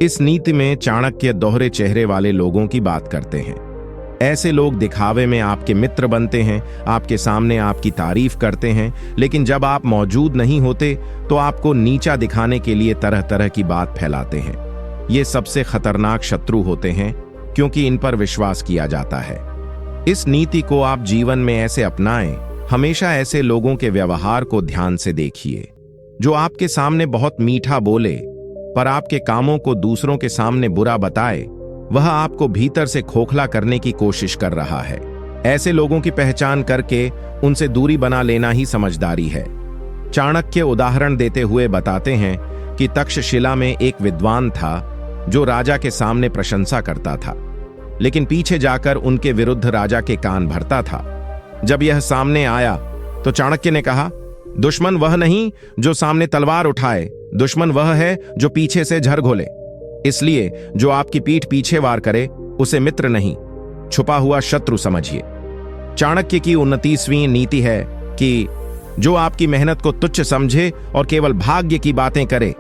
इस नीति में चाणक्य दोहरे चेहरे वाले लोगों की बात करते हैं। ऐसे लोग दिखावे में आपके मित्र बनते हैं, आपके सामने आपकी तारीफ करते हैं, लेकिन जब आप मौजूद नहीं होते तो आपको नीचा दिखाने के लिए तरह तरह की बात फैलाते हैं। ये सबसे खतरनाक शत्रु होते हैं, क्योंकि इन पर विश्वास किया जाता है। इस नीति को आप जीवन में ऐसे अपनाएं, हमेशा ऐसे लोगों के व्यवहार को ध्यान से देखिए जो आपके सामने बहुत मीठा बोले पर आपके कामों को दूसरों के सामने बुरा बताए। वह आपको भीतर से खोखला करने की कोशिश कर रहा है। ऐसे लोगों की पहचान करके उनसे दूरी बना लेना ही समझदारी है। चाणक्य उदाहरण देते हुए बताते हैं कि तक्षशिला में एक विद्वान था जो राजा के सामने प्रशंसा करता था, लेकिन पीछे जाकर उनके विरुद्ध राजा के कान भरता था। जब यह सामने आया तो चाणक्य ने कहा, दुश्मन वह नहीं जो सामने तलवार उठाए, दुश्मन वह है जो पीछे से झर घोले। इसलिए जो आपकी पीठ पीछे वार करे उसे मित्र नहीं, छुपा हुआ शत्रु समझिए। चाणक्य की 29वीं नीति है कि जो आपकी मेहनत को तुच्छ समझे और केवल भाग्य की बातें करे,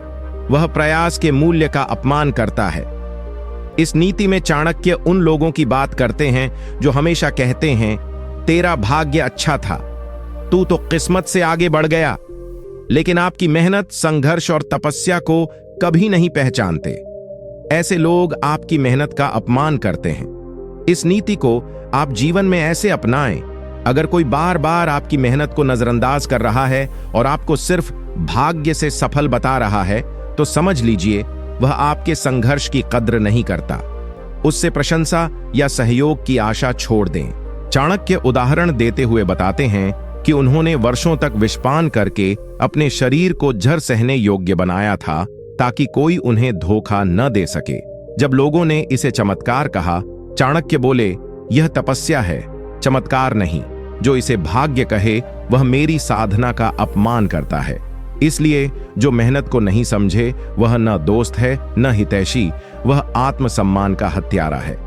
वह प्रयास के मूल्य का अपमान करता है। इस नीति में चाणक्य उन लोगों की बात करते हैं जो हमेशा कहते हैं, तेरा भाग्य अच्छा था, तू तो किस्मत से आगे बढ़ गया, लेकिन आपकी मेहनत, संघर्ष और तपस्या को कभी नहीं पहचानते। ऐसे लोग आपकी मेहनत का अपमान करते हैं। इस नीति को आप जीवन में ऐसे अपनाएं, अगर कोई बार बार आपकी मेहनत को नजरअंदाज कर रहा है और आपको सिर्फ भाग्य से सफल बता रहा है, तो समझ लीजिए वह आपके संघर्ष की कद्र नहीं करता। उससे प्रशंसा या सहयोग की आशा छोड़ दें। चाणक्य उदाहरण देते हुए बताते हैं कि उन्होंने वर्षों तक विषपान करके अपने शरीर को झर सहने योग्य बनाया था ताकि कोई उन्हें धोखा न दे सके। जब लोगों ने इसे चमत्कार कहा, चाणक्य बोले, यह तपस्या है, चमत्कार नहीं। जो इसे भाग्य कहे वह मेरी साधना का अपमान करता है। इसलिए जो मेहनत को नहीं समझे वह न दोस्त है न हितैषी, वह आत्मसम्मान का हत्यारा है।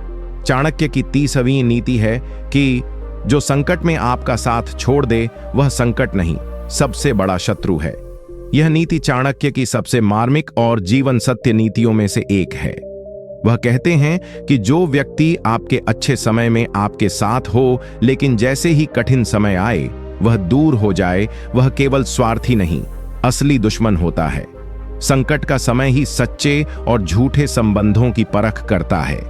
चाणक्य की 30वीं नीति है कि जो संकट में आपका साथ छोड़ दे वह संकट नहीं, सबसे बड़ा शत्रु है। यह नीति चाणक्य की सबसे मार्मिक और जीवन सत्य नीतियों में से एक है। वह कहते हैं कि जो व्यक्ति आपके अच्छे समय में आपके साथ हो, लेकिन जैसे ही कठिन समय आए वह दूर हो जाए, वह केवल स्वार्थी नहीं, असली दुश्मन होता है। संकट का समय ही सच्चे और झूठे संबंधों की परख करता है।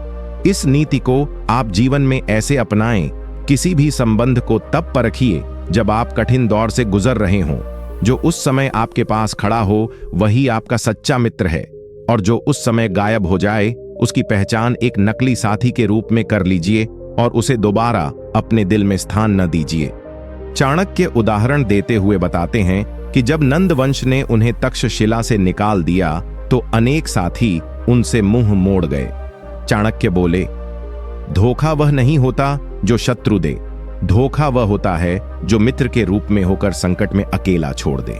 इस नीति को आप जीवन में ऐसे अपनाएं, किसी भी संबंध को तब परखिए जब आप कठिन दौर से गुजर रहे हों। जो उस समय आपके पास खड़ा हो वही आपका सच्चा मित्र है, और जो उस समय गायब हो जाए उसकी पहचान एक नकली साथी के रूप में कर लीजिए और उसे दोबारा अपने दिल में स्थान न दीजिए। चाणक्य उदाहरण देते हुए बताते हैं कि जब नंद वंश ने उन्हें तक्षशिला से निकाल दिया तो अनेक साथी उनसे मुंह मोड़ गए। चाणक्य बोले, धोखा वह नहीं होता जो शत्रु दे, धोखा वह होता है जो मित्र के रूप में होकर संकट में अकेला छोड़ दे।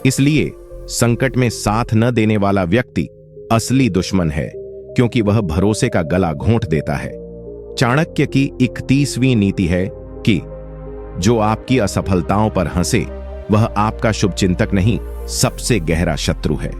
इसलिए संकट में साथ न देने वाला व्यक्ति असली दुश्मन है, क्योंकि वह भरोसे का गला घोंट देता है। चाणक्य की 31वीं नीति है कि जो आपकी असफलताओं पर हंसे वह आपका शुभचिंतक नहीं, सबसे गहरा शत्रु है।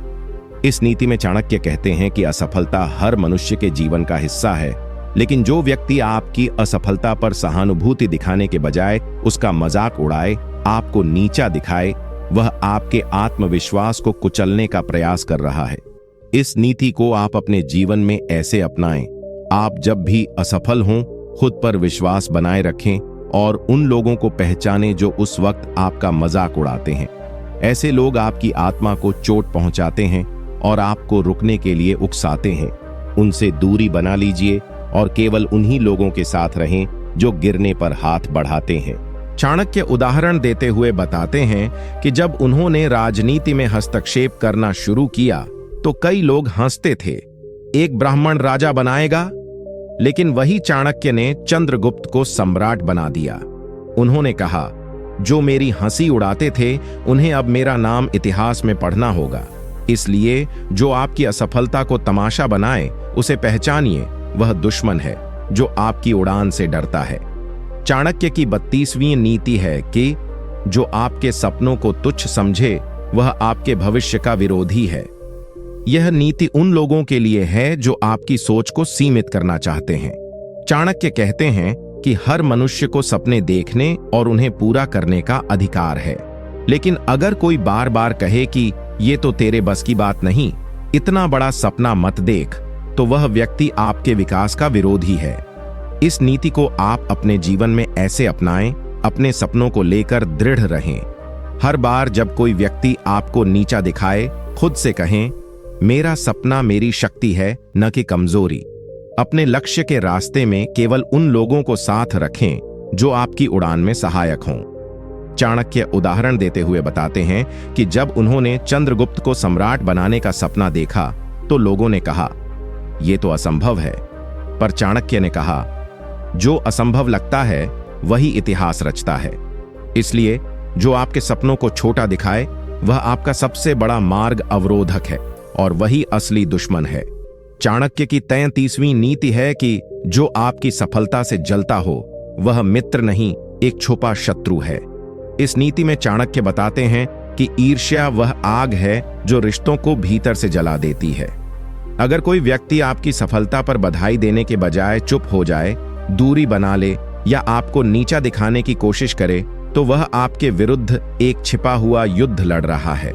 इस नीति में चाणक्य कहते हैं कि असफलता हर मनुष्य के जीवन का हिस्सा है, लेकिन जो व्यक्ति आपकी असफलता पर सहानुभूति दिखाने के बजाय उसका मजाक उड़ाए, आपको नीचा दिखाए, वह आपके आत्मविश्वास को कुचलने का प्रयास कर रहा है। इस नीति को आप अपने जीवन में ऐसे अपनाएं। आप जब भी असफल हों, खुद पर विश्वास बनाए रखें और उन लोगों को पहचानें जो उस वक्त आपका मजाक उड़ाते हैं। ऐसे लोग आपकी आत्मा को चोट पहुंचाते हैं और आपको रुकने के लिए उकसाते हैं। उनसे दूरी बना लीजिए और केवल उन्हीं लोगों के साथ रहें जो गिरने पर हाथ बढ़ाते हैं। चाणक्य उदाहरण देते हुए बताते हैं कि जब उन्होंने राजनीति में हस्तक्षेप करना शुरू किया तो कई लोग हंसते थे, एक ब्राह्मण राजा बनाएगा, लेकिन वही चाणक्य ने चंद्रगुप्त को सम्राट बना दिया। उन्होंने कहा, जो मेरी हंसी उड़ाते थे उन्हें अब मेरा नाम इतिहास में पढ़ना होगा। इसलिए जो आपकी असफलता को तमाशा बनाए उसे पहचानिए, वह दुश्मन है जो आपकी उड़ान से डरता है। चाणक्य की 32वीं नीति है कि जो आपके सपनों को तुच्छ समझे वह आपके भविष्य का विरोधी है। यह नीति उन लोगों के लिए है जो आपकी सोच को सीमित करना चाहते हैं। चाणक्य कहते हैं कि हर मनुष्य को सपने देखने और उन्हें पूरा करने का अधिकार है, लेकिन अगर कोई बार बार कहे कि ये तो तेरे बस की बात नहीं, इतना बड़ा सपना मत देख, तो वह व्यक्ति आपके विकास का विरोधी है। इस नीति को आप अपने जीवन में ऐसे अपनाएं, अपने सपनों को लेकर दृढ़ रहें। हर बार जब कोई व्यक्ति आपको नीचा दिखाए, खुद से कहें, मेरा सपना मेरी शक्ति है, न कि कमजोरी। अपने लक्ष्य के रास्ते में केवल उन लोगों को साथ रखें जो आपकी उड़ान में सहायक हों। चाणक्य उदाहरण देते हुए बताते हैं कि जब उन्होंने चंद्रगुप्त को सम्राट बनाने का सपना देखा तो लोगों ने कहा, यह तो असंभव है। पर चाणक्य ने कहा, जो असंभव लगता है वही इतिहास रचता है। इसलिए जो आपके सपनों को छोटा दिखाए वह आपका सबसे बड़ा मार्ग अवरोधक है और वही असली दुश्मन है। चाणक्य की 33वीं नीति है कि जो आपकी सफलता से जलता हो वह मित्र नहीं, एक छुपा शत्रु है। इस नीति में चाणक्य बताते हैं कि ईर्ष्या वह आग है जो रिश्तों को भीतर से जला देती है। अगर कोई व्यक्ति आपकी सफलता पर बधाई देने के बजाय चुप हो जाए, दूरी बना ले या आपको नीचा दिखाने की कोशिश करे, तो वह आपके विरुद्ध एक छिपा हुआ युद्ध लड़ रहा है।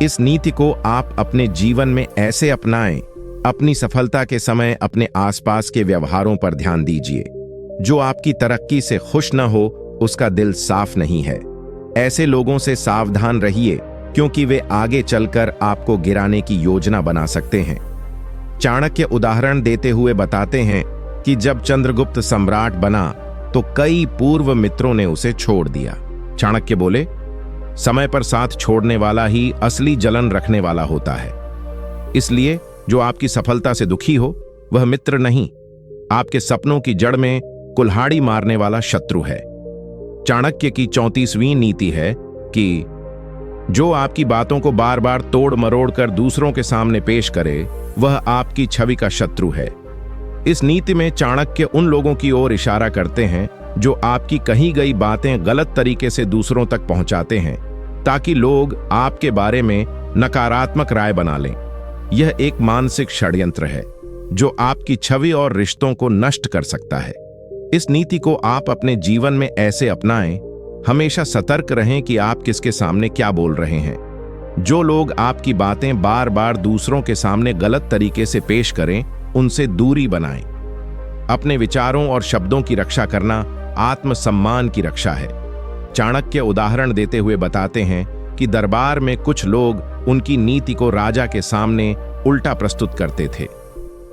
इस नीति को आप अपने जीवन में ऐसे अपनाएं। अपनी सफलता के समय अपने आसपास के व्यवहारों पर ध्यान दीजिए। जो आपकी तरक्की से खुश न हो उसका दिल साफ नहीं है। ऐसे लोगों से सावधान रहिए, क्योंकि वे आगे चलकर आपको गिराने की योजना बना सकते हैं। चाणक्य उदाहरण देते हुए बताते हैं कि जब चंद्रगुप्त सम्राट बना तो कई पूर्व मित्रों ने उसे छोड़ दिया। चाणक्य बोले, समय पर साथ छोड़ने वाला ही असली जलन रखने वाला होता है। इसलिए जो आपकी सफलता से दुखी हो वह मित्र नहीं, आपके सपनों की जड़ में कुल्हाड़ी मारने वाला शत्रु है। चाणक्य की 34वीं नीति है कि जो आपकी बातों को बार बार तोड़ मरोड़ कर दूसरों के सामने पेश करे वह आपकी छवि का शत्रु है। इस नीति में चाणक्य उन लोगों की ओर इशारा करते हैं जो आपकी कही गई बातें गलत तरीके से दूसरों तक पहुंचाते हैं, ताकि लोग आपके बारे में नकारात्मक राय बना लें। यह एक मानसिक षड्यंत्र है जो आपकी छवि और रिश्तों को नष्ट कर सकता है। इस नीति को आप अपने जीवन में ऐसे अपनाएं। हमेशा सतर्क रहें कि आप किसके सामने क्या बोल रहे हैं। जो लोग आपकी बातें बार बार दूसरों के सामने गलत तरीके से पेश करें, उनसे दूरी बनाएं। अपने विचारों और शब्दों की रक्षा करना आत्मसम्मान की रक्षा है। चाणक्य उदाहरण देते हुए बताते हैं कि दरबार में कुछ लोग उनकी नीति को राजा के सामने उल्टा प्रस्तुत करते थे।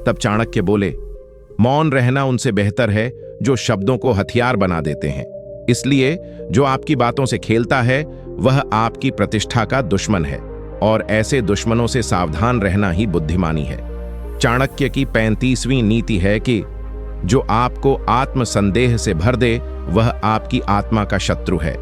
तब चाणक्य बोले, मौन रहना उनसे बेहतर है जो शब्दों को हथियार बना देते हैं। इसलिए जो आपकी बातों से खेलता है वह आपकी प्रतिष्ठा का दुश्मन है, और ऐसे दुश्मनों से सावधान रहना ही बुद्धिमानी है। चाणक्य की 35वीं नीति है कि जो आपको आत्मसंदेह से भर दे वह आपकी आत्मा का शत्रु है।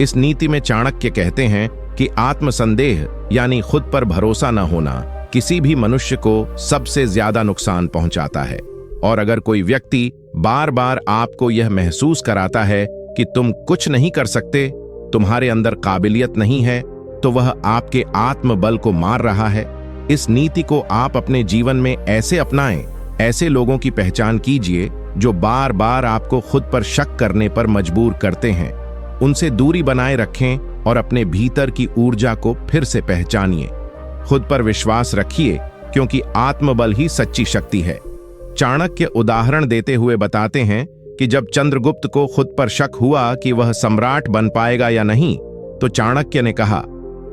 इस नीति में चाणक्य कहते हैं कि आत्मसंदेह यानी खुद पर भरोसा न होना किसी भी मनुष्य को सबसे ज्यादा नुकसान पहुंचाता है। और अगर कोई व्यक्ति बार बार आपको यह महसूस कराता है कि तुम कुछ नहीं कर सकते, तुम्हारे अंदर काबिलियत नहीं है, तो वह आपके आत्मबल को मार रहा है। इस नीति को आप अपने जीवन में ऐसे अपनाएं, ऐसे लोगों की पहचान कीजिए जो बार बार आपको खुद पर शक करने पर मजबूर करते हैं। उनसे दूरी बनाए रखें और अपने भीतर की ऊर्जा को फिर से पहचानिए। खुद पर विश्वास रखिए क्योंकि आत्मबल ही सच्ची शक्ति है। चाणक्य उदाहरण देते हुए बताते हैं कि जब चंद्रगुप्त को खुद पर शक हुआ कि वह सम्राट बन पाएगा या नहीं, तो चाणक्य ने कहा,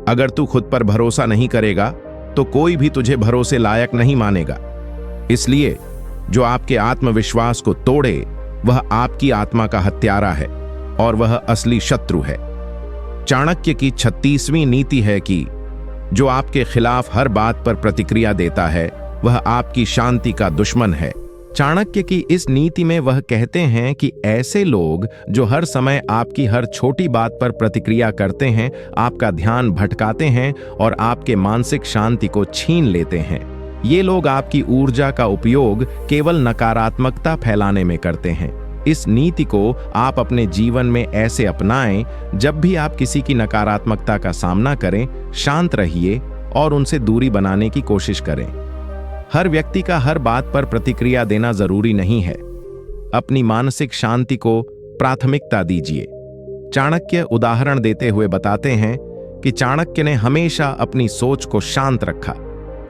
अगर तू खुद पर भरोसा नहीं करेगा तो कोई भी तुझे भरोसे लायक नहीं मानेगा। इसलिए जो आपके आत्मविश्वास को तोड़े वह आपकी आत्मा का हत्यारा है और वह असली शत्रु है। चाणक्य की 36वीं नीति है कि जो आपके खिलाफ हर बात पर प्रतिक्रिया देता है वह आपकी शांति का दुश्मन है। चाणक्य की इस नीति में वह कहते हैं कि ऐसे लोग जो हर समय आपकी हर छोटी बात पर प्रतिक्रिया करते हैं, आपका ध्यान भटकाते हैं और आपके मानसिक शांति को छीन लेते हैं। ये लोग आपकी ऊर्जा का उपयोग केवल नकारात्मकता फैलाने में करते हैं। इस नीति को आप अपने जीवन में ऐसे अपनाएं, जब भी आप किसी की नकारात्मकता का सामना करें, शांत रहिए और उनसे दूरी बनाने की कोशिश करें। हर व्यक्ति का हर बात पर प्रतिक्रिया देना जरूरी नहीं है। अपनी मानसिक शांति को प्राथमिकता दीजिए। चाणक्य उदाहरण देते हुए बताते हैं कि चाणक्य ने हमेशा अपनी सोच को शांत रखा,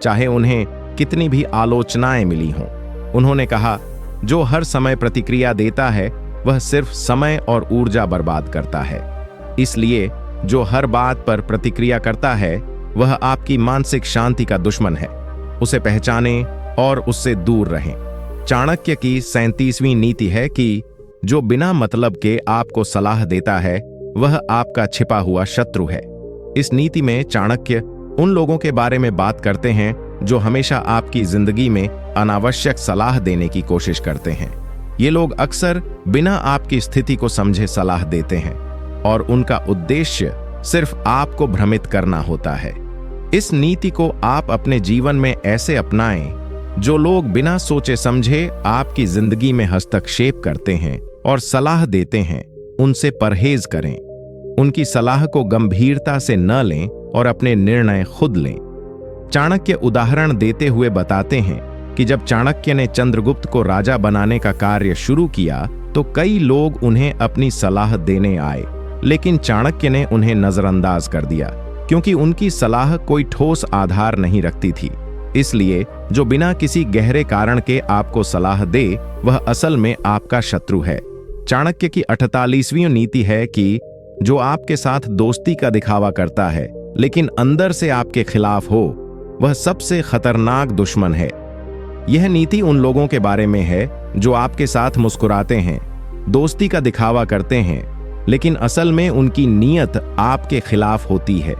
चाहे उन्हें कितनी भी आलोचनाएं मिली हों। उन्होंने कहा, जो हर समय प्रतिक्रिया देता है वह सिर्फ समय और ऊर्जा बर्बाद करता है। इसलिए जो हर बात पर प्रतिक्रिया करता है वह आपकी मानसिक शांति का दुश्मन है। उसे पहचानें और उससे दूर रहें। चाणक्य की 37वीं नीति है कि जो बिना मतलब के आपको सलाह देता है वह आपका छिपा हुआ शत्रु है। इस नीति में चाणक्य उन लोगों के बारे में बात करते हैं जो हमेशा आपकी जिंदगी में अनावश्यक सलाह देने की कोशिश करते हैं। ये लोग अक्सर बिना आपकी स्थिति को समझे सलाह देते हैं और उनका उद्देश्य सिर्फ आपको भ्रमित करना होता है। इस नीति को आप अपने जीवन में ऐसे अपनाएं, जो लोग बिना सोचे समझे आपकी जिंदगी में हस्तक्षेप करते हैं और सलाह देते हैं, उनसे परहेज करें। उनकी सलाह को गंभीरता से न लें और अपने निर्णय खुद लें। चाणक्य उदाहरण देते हुए बताते हैं कि जब चाणक्य ने चंद्रगुप्त को राजा बनाने का कार्य शुरू किया तो कई लोग उन्हें अपनी सलाह देने आए, लेकिन चाणक्य ने उन्हें नजरअंदाज कर दिया क्योंकि उनकी सलाह कोई ठोस आधार नहीं रखती थी। इसलिए जो बिना किसी गहरे कारण के आपको सलाह दे वह असल में आपका शत्रु है। चाणक्य की 48वीं नीति है कि जो आपके साथ दोस्ती का दिखावा करता है लेकिन अंदर से आपके खिलाफ हो, वह सबसे खतरनाक दुश्मन है। यह नीति उन लोगों के बारे में है जो आपके साथ मुस्कुराते हैं, दोस्ती का दिखावा करते हैं, लेकिन असल में उनकी नीयत आपके खिलाफ होती है।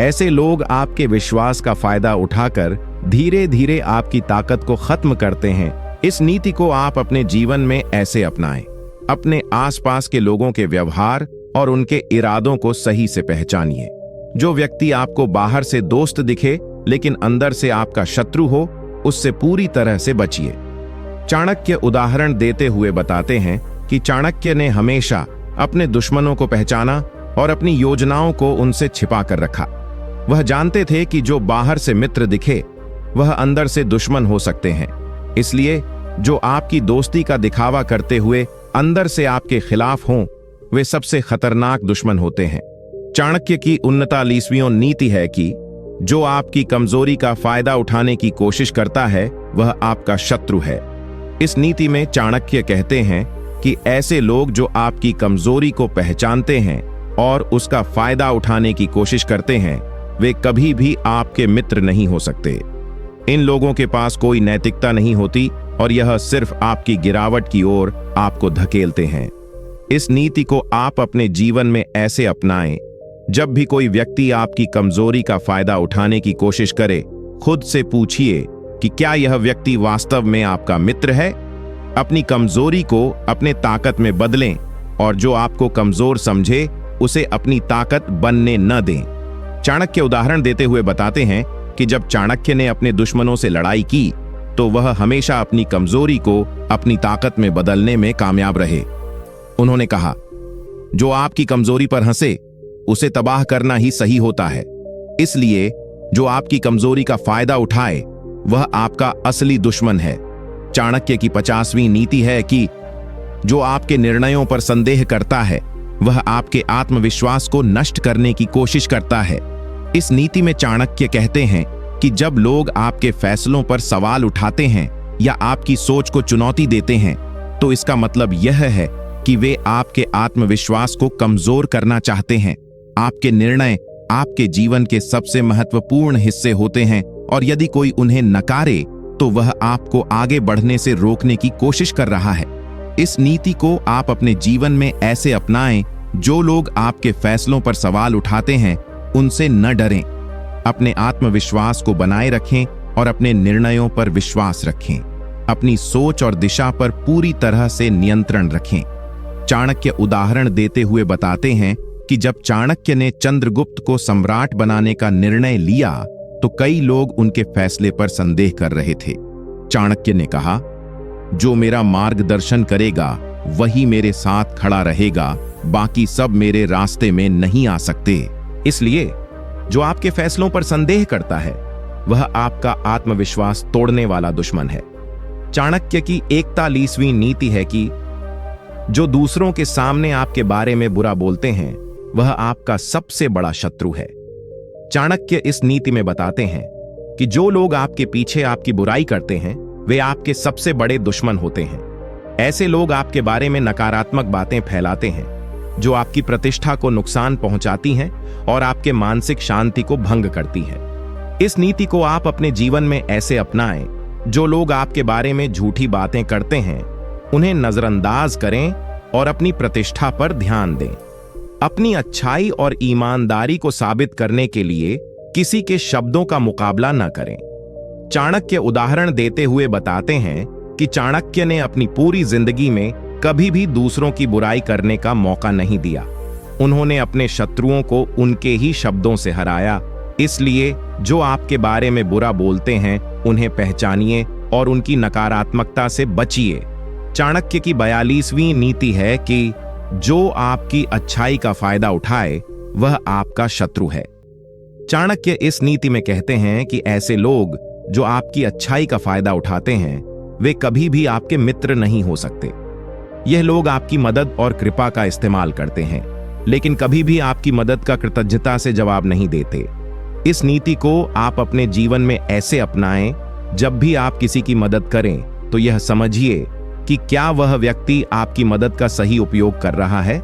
ऐसे लोग आपके विश्वास का फायदा उठाकर धीरे धीरे आपकी ताकत को खत्म करते हैं। इस नीति को आप अपने जीवन में ऐसे अपनाएं। अपने आसपास के लोगों के व्यवहार और उनके इरादों को सही से पहचानिए। जो व्यक्ति आपको बाहर से दोस्त दिखे लेकिन अंदर से आपका शत्रु हो, उससे पूरी तरह से बचिए। चाणक्य उदाहरण देते हुए बताते हैं कि चाणक्य ने हमेशा अपने दुश्मनों को पहचाना और अपनी योजनाओं को उनसे छिपा कर रखा। वह जानते थे कि जो बाहर से मित्र दिखे वह अंदर से दुश्मन हो सकते हैं। इसलिए जो आपकी दोस्ती का दिखावा करते हुए अंदर से आपके खिलाफ हों, वे सबसे खतरनाक दुश्मन होते हैं। चाणक्य की 39वीं नीति है कि जो आपकी कमजोरी का फायदा उठाने की कोशिश करता है वह आपका शत्रु है। इस नीति में चाणक्य कहते हैं कि ऐसे लोग जो आपकी कमजोरी को पहचानते हैं और उसका फायदा उठाने की कोशिश करते हैं, वे कभी भी आपके मित्र नहीं हो सकते। इन लोगों के पास कोई नैतिकता नहीं होती और यह सिर्फ आपकी गिरावट की ओर आपको धकेलते हैं। इस नीति को आप अपने जीवन में ऐसे अपनाएं, जब भी कोई व्यक्ति आपकी कमजोरी का फायदा उठाने की कोशिश करे, खुद से पूछिए कि क्या यह व्यक्ति वास्तव में आपका मित्र है। अपनी कमजोरी को अपने ताकत में बदलें और जो आपको कमजोर समझे उसे अपनी ताकत बनने न दें। चाणक्य उदाहरण देते हुए बताते हैं कि जब चाणक्य ने अपने दुश्मनों से लड़ाई की तो वह हमेशा अपनी कमजोरी को अपनी ताकत में बदलने में कामयाब रहे। उन्होंने कहा, जो आपकी कमजोरी पर हंसे उसे तबाह करना ही सही होता है। इसलिए जो आपकी कमजोरी का फायदा उठाए वह आपका असली दुश्मन है। चाणक्य की 50वीं नीति है कि जो आपके निर्णयों पर संदेह करता है वह आपके आत्मविश्वास को नष्ट करने की कोशिश करता है। इस नीति में चाणक्य कहते हैं कि जब लोग आपके फैसलों पर सवाल उठाते हैं या आपकी सोच को चुनौती देते हैं तो इसका मतलब यह है कि वे आपके आत्मविश्वास को कमजोर करना चाहते हैं। आपके निर्णय आपके जीवन के सबसे महत्वपूर्ण हिस्से होते हैं और यदि कोई उन्हें नकारे तो वह आपको आगे बढ़ने से रोकने की कोशिश कर रहा है। इस नीति को आप अपने जीवन में ऐसे अपनाएं, जो लोग आपके फैसलों पर सवाल उठाते हैं उनसे न डरें। अपने आत्मविश्वास को बनाए रखें और अपने निर्णयों पर विश्वास रखें। अपनी सोच और दिशा पर पूरी तरह से नियंत्रण रखें। चाणक्य उदाहरण देते हुए बताते हैं कि जब चाणक्य ने चंद्रगुप्त को सम्राट बनाने का निर्णय लिया तो कई लोग उनके फैसले पर संदेह कर रहे थे। चाणक्य ने कहा, जो मेरा मार्गदर्शन करेगा वही मेरे साथ खड़ा रहेगा, बाकी सब मेरे रास्ते में नहीं आ सकते। इसलिए जो आपके फैसलों पर संदेह करता है वह आपका आत्मविश्वास तोड़ने वाला दुश्मन है। चाणक्य की 41वीं नीति है कि जो दूसरों के सामने आपके बारे में बुरा बोलते हैं वह आपका सबसे बड़ा शत्रु है। चाणक्य इस नीति में बताते हैं कि जो लोग आपके पीछे आपकी बुराई करते हैं वे आपके सबसे बड़े दुश्मन होते हैं। ऐसे लोग आपके बारे में नकारात्मक बातें फैलाते हैं जो आपकी प्रतिष्ठा को नुकसान पहुंचाती हैं और आपके मानसिक शांति को भंग करती हैं। इस नीति को आप अपने जीवन में ऐसे अपनाएं, जो लोग आपके बारे में झूठी बातें करते हैं उन्हें नजरअंदाज करें और अपनी प्रतिष्ठा पर ध्यान दें। अपनी अच्छाई और ईमानदारी को साबित करने के लिए किसी के शब्दों का मुकाबला न करें। चाणक्य उदाहरण देते हुए बताते हैं कि चाणक्य ने अपनी पूरी जिंदगी में कभी भी दूसरों की बुराई करने का मौका नहीं दिया। उन्होंने अपने शत्रुओं को उनके ही शब्दों से हराया। इसलिए जो आपके बारे में बुरा बोलते हैं उन्हें पहचानिए और उनकी नकारात्मकता से बचिए। चाणक्य की 42वीं नीति है कि जो आपकी अच्छाई का फायदा उठाए वह आपका शत्रु है। चाणक्य इस नीति में कहते हैं कि ऐसे लोग जो आपकी अच्छाई का फायदा उठाते हैं वे कभी भी आपके मित्र नहीं हो सकते। यह लोग आपकी मदद और कृपा का इस्तेमाल करते हैं लेकिन कभी भी आपकी मदद का कृतज्ञता से जवाब नहीं देते। इस नीति को आप अपने जीवन में ऐसे अपनाएं, जब भी आप किसी की मदद करें तो यह समझिए कि क्या वह व्यक्ति आपकी मदद का सही उपयोग कर रहा है।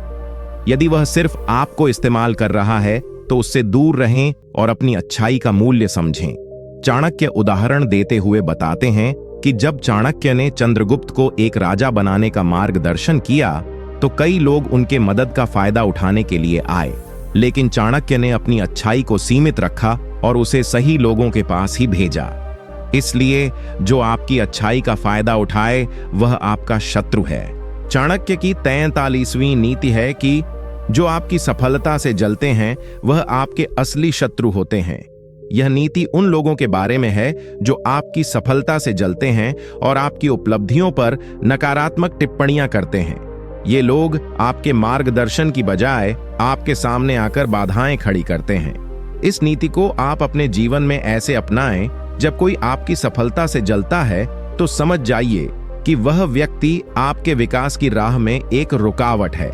यदि वह सिर्फ आपको इस्तेमाल कर रहा है तो उससे दूर रहें और अपनी अच्छाई का मूल्य समझें। चाणक्य उदाहरण देते हुए बताते हैं कि जब चाणक्य ने चंद्रगुप्त को एक राजा बनाने का मार्गदर्शन किया तो कई लोग उनके मदद का फायदा उठाने के लिए आए, लेकिन चाणक्य ने अपनी अच्छाई को सीमित रखा और उसे सही लोगों के पास ही भेजा। इसलिए जो आपकी अच्छाई का फायदा उठाए वह आपका शत्रु है। चाणक्य की 43वीं नीति है कि जो आपकी सफलता से जलते हैं वह आपके असली शत्रु होते हैं। यह नीति उन लोगों के बारे में है जो आपकी सफलता से जलते हैं और आपकी उपलब्धियों पर नकारात्मक टिप्पणियां करते हैं। ये लोग आपके मार्गदर्शन की बजाय आपके सामने आकर बाधाएं खड़ी करते हैं। इस नीति को आप अपने जीवन में ऐसे अपनाएं, जब कोई आपकी सफलता से जलता है तो समझ जाइए कि वह व्यक्ति आपके विकास की राह में एक रुकावट है।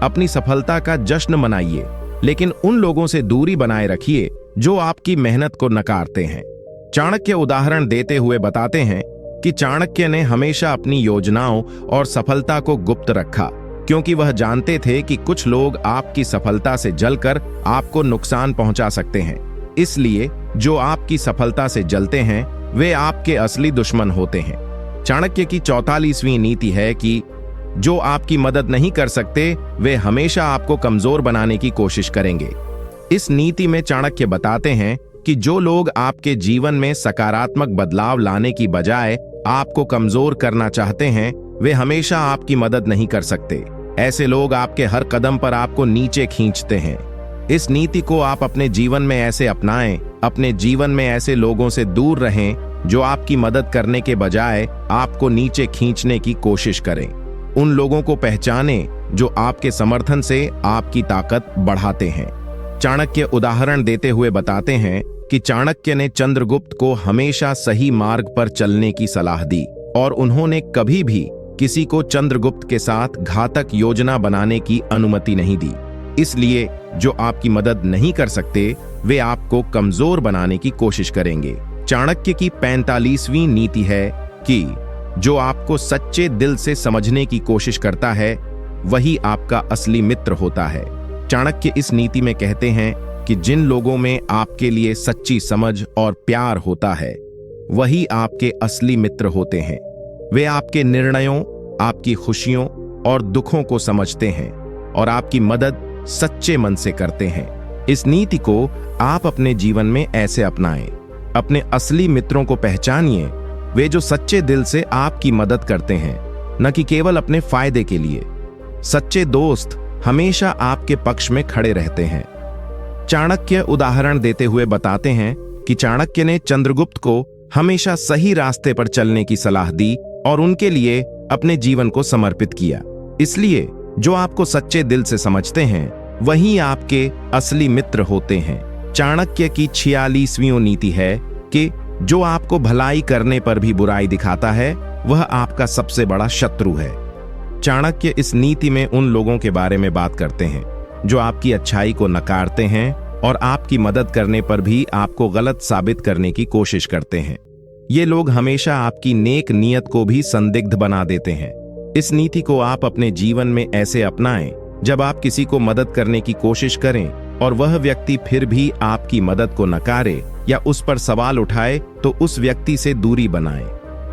अपनी सफलता का जश्न मनाइए, लेकिन उन लोगों से दूरी बनाए रखिए जो आपकी मेहनत को नकारते हैं। चाणक्य उदाहरण देते हुए बताते हैं कि चाणक्य ने हमेशा अपनी योजनाओं और सफलता को गुप्त रखा, क्योंकि वह जानते थे कि कुछ लोग आपकी सफलता से जलकर आपको नुकसान पहुंचा सकते हैं। इसलिए जो आपकी सफलता से जलते हैं वे आपके असली दुश्मन होते हैं। चाणक्य की 44वीं नीति है कि जो आपकी मदद नहीं कर सकते वे हमेशा आपको कमजोर बनाने की कोशिश करेंगे। इस नीति में चाणक्य बताते हैं कि जो लोग आपके जीवन में सकारात्मक बदलाव लाने की बजाय आपको कमजोर करना चाहते हैं, वे हमेशा आपकी मदद नहीं कर सकते। ऐसे लोग आपके हर कदम पर आपको नीचे खींचते हैं। इस नीति को आप अपने जीवन में ऐसे अपनाएं। अपने जीवन में ऐसे लोगों से दूर रहें जो आपकी मदद करने के बजाय आपको नीचे खींचने की कोशिश करें। उन लोगों को पहचानें जो आपके समर्थन से आपकी ताकत बढ़ाते हैं। चाणक्य उदाहरण देते हुए बताते हैं कि चाणक्य ने चंद्रगुप्त को हमेशा सही मार्ग पर चलने की सलाह दी और उन्होंने कभी भी किसी को चंद्रगुप्त के साथ घातक योजना बनाने की अनुमति नहीं दी। इसलिए जो आपकी मदद नहीं कर सकते, वे आपको कमजोर बनाने की कोशिश करेंगे। चाणक्य की 45वीं नीति है कि जो आपको सच्चे दिल से समझने की कोशिश करता है, वही आपका असली मित्र होता है। चाणक्य इस नीति में कहते हैं कि जिन लोगों में आपके लिए सच्ची समझ और प्यार होता है, वही आपके असली मित्र होते हैं। वे आपके निर्णयों, आपकी खुशियों और दुखों को समझते हैं और आपकी मदद सच्चे मन से करते हैं। इस नीति को आप अपने जीवन में ऐसे अपनाएं। अपने असली मित्रों को पहचानिए, वे जो सच्चे दिल से आपकी मदद करते हैं, न कि केवल अपने फायदे के लिए। सच्चे दोस्त हमेशा आपके पक्ष में खड़े रहते हैं। चाणक्य उदाहरण देते हुए बताते हैं कि चाणक्य ने चंद्रगुप्त को हमेशा सही रास्ते पर चलने की सलाह दी और उनके लिए अपने जीवन को समर्पित किया। इसलिए जो आपको सच्चे दिल से समझते हैं, वही आपके असली मित्र होते हैं। चाणक्य की 46वीं नीति है कि जो आपको भलाई करने पर भी बुराई दिखाता है, वह आपका सबसे बड़ा शत्रु है। चाणक्य इस नीति में उन लोगों के बारे में बात करते हैं जो आपकी अच्छाई को नकारते हैं और आपकी मदद करने पर भी आपको गलत साबित करने की कोशिश करते हैं। ये लोग हमेशा आपकी नेक नीयत को भी संदिग्ध बना देते हैं। इस नीति को आप अपने जीवन में ऐसे अपनाएं, जब आप किसी को मदद करने की कोशिश करें और वह व्यक्ति फिर भी आपकी मदद को नकारे या उस पर सवाल उठाए, तो उस व्यक्ति से दूरी बनाएं।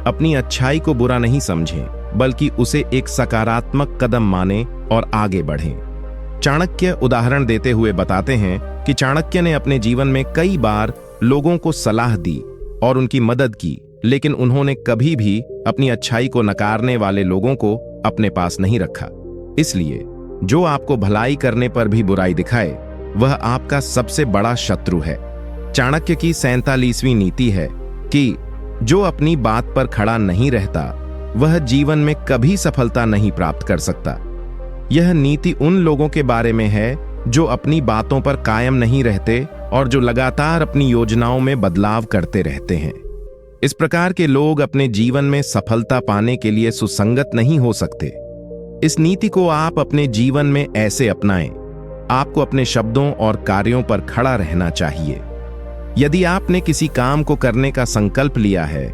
अपनी अच्छाई को बुरा नहीं समझें, बल्कि उसे एक सकारात्मक कदम माने और आगे बढ़ें। चाणक्य उदाहरण देते हुए बताते हैं कि चाणक्य ने अपने जीवन में कई बार लोगों को सलाह दी और उनकी मदद की, लेकिन उन्होंने कभी भी अपनी अच्छाई को नकारने वाले लोगों को अपने पास नहीं रखा। इसलिए जो आपको भलाई करने पर भी बुराई दिखाए, वह आपका सबसे बड़ा शत्रु है। चाणक्य की 47वीं नीति है कि जो अपनी बात पर खड़ा नहीं रहता, वह जीवन में कभी सफलता नहीं प्राप्त कर सकता। यह नीति उन लोगों के बारे में है जो अपनी बातों पर कायम नहीं रहते और जो लगातार अपनी योजनाओं में बदलाव करते रहते हैं। इस प्रकार के लोग अपने जीवन में सफलता पाने के लिए सुसंगत नहीं हो सकते। इस नीति को आप अपने जीवन में ऐसे अपनाएं। आपको अपने शब्दों और कार्यों पर खड़ा रहना चाहिए। यदि आपने किसी काम को करने का संकल्प लिया है,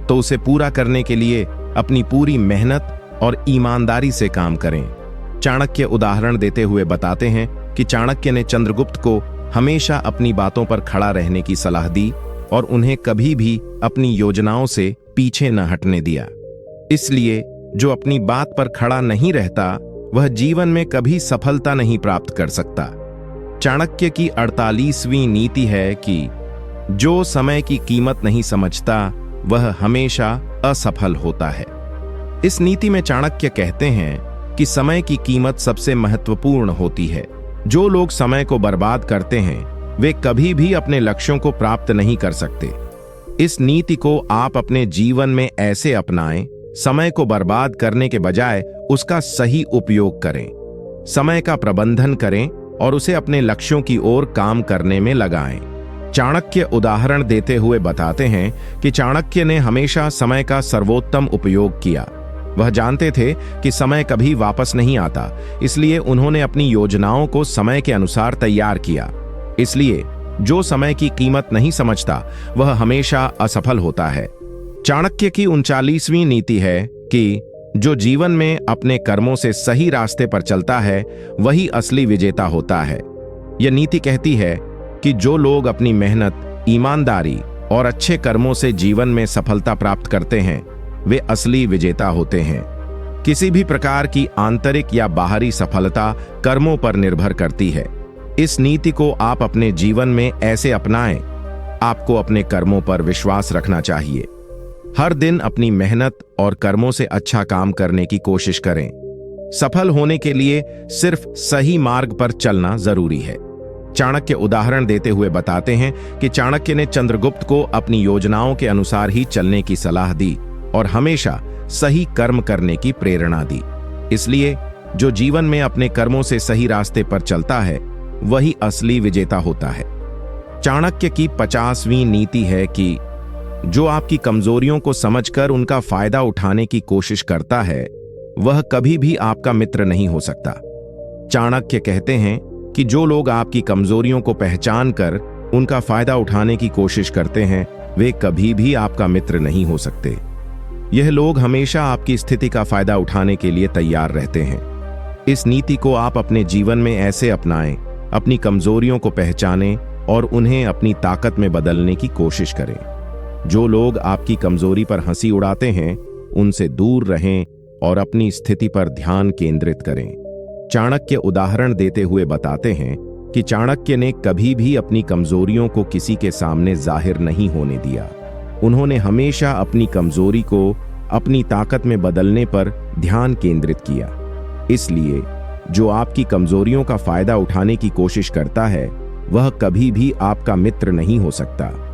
तो उसे पूरा करने के लिए अपनी पूरी मेहनत और ईमानदारी से काम करें। चाणक्य उदाहरण देते हुए बताते हैं कि चाणक्य ने चंद्रगुप्त को हमेशा अपनी बातों पर खड़ा रहने की सलाह दी और उन्हें कभी भी अपनी योजनाओं से पीछे न हटने दिया। इसलिए जो अपनी बात पर खड़ा नहीं रहता, वह जीवन में कभी सफलता नहीं प्राप्त कर सकता। चाणक्य की 48वीं नीति है कि जो समय की कीमत नहीं समझता, वह हमेशा असफल होता है। इस नीति में चाणक्य कहते हैं कि समय की कीमत सबसे महत्वपूर्ण होती है। जो लोग समय को बर्बाद करते हैं, वे कभी भी अपने लक्ष्यों को प्राप्त नहीं कर सकते। इस नीति को आप अपने जीवन में ऐसे अपनाएं, समय को बर्बाद करने के बजाय उसका सही उपयोग करें। समय का प्रबंधन करें और उसे अपने लक्ष्यों की ओर काम करने में लगाएं। चाणक्य उदाहरण देते हुए बताते हैं कि चाणक्य ने हमेशा समय का सर्वोत्तम उपयोग किया। वह जानते थे कि समय कभी वापस नहीं आता, इसलिए उन्होंने अपनी योजनाओं को समय के अनुसार तैयार किया। इसलिए जो समय की कीमत नहीं समझता, वह हमेशा असफल होता है। चाणक्य की 39वीं नीति है कि जो जीवन में अपने कर्मों से सही रास्ते पर चलता है, वही असली विजेता होता है। यह नीति कहती है कि जो लोग अपनी मेहनत, ईमानदारी और अच्छे कर्मों से जीवन में सफलता प्राप्त करते हैं, वे असली विजेता होते हैं। किसी भी प्रकार की आंतरिक या बाहरी सफलता कर्मों पर निर्भर करती है। इस नीति को आप अपने जीवन में ऐसे अपनाएं। आपको अपने कर्मों पर विश्वास रखना चाहिए। हर दिन अपनी मेहनत और कर्मों से अच्छा काम करने की कोशिश करें। सफल होने के लिए सिर्फ सही मार्ग पर चलना जरूरी है। चाणक्य उदाहरण देते हुए बताते हैं कि चाणक्य ने चंद्रगुप्त को अपनी योजनाओं के अनुसार ही चलने की सलाह दी और हमेशा सही कर्म करने की प्रेरणा दी। इसलिए जो जीवन में अपने कर्मों से सही रास्ते पर चलता है वही असली विजेता होता है। चाणक्य की 50वीं नीति है कि जो आपकी कमजोरियों को समझकर उनका फायदा उठाने की कोशिश करता है वह कभी भी आपका मित्र नहीं हो सकता। चाणक्य कहते हैं कि जो लोग आपकी कमजोरियों को पहचान कर उनका फायदा उठाने की कोशिश करते हैं वे कभी भी आपका मित्र नहीं हो सकते। यह लोग हमेशा आपकी स्थिति का फायदा उठाने के लिए तैयार रहते हैं। इस नीति को आप अपने जीवन में ऐसे अपनाएं, अपनी कमजोरियों को पहचानें और उन्हें अपनी ताकत में बदलने की कोशिश करें। जो लोग आपकी कमजोरी पर हंसी उड़ाते हैं उनसे दूर रहें और अपनी स्थिति पर ध्यान केंद्रित करें। चाणक्य उदाहरण देते हुए बताते हैं कि चाणक्य ने कभी भी अपनी कमजोरियों को किसी के सामने जाहिर नहीं होने दिया। उन्होंने हमेशा अपनी कमजोरी को अपनी ताकत में बदलने पर ध्यान केंद्रित किया। इसलिए जो आपकी कमजोरियों का फायदा उठाने की कोशिश करता है वह कभी भी आपका मित्र नहीं हो सकता।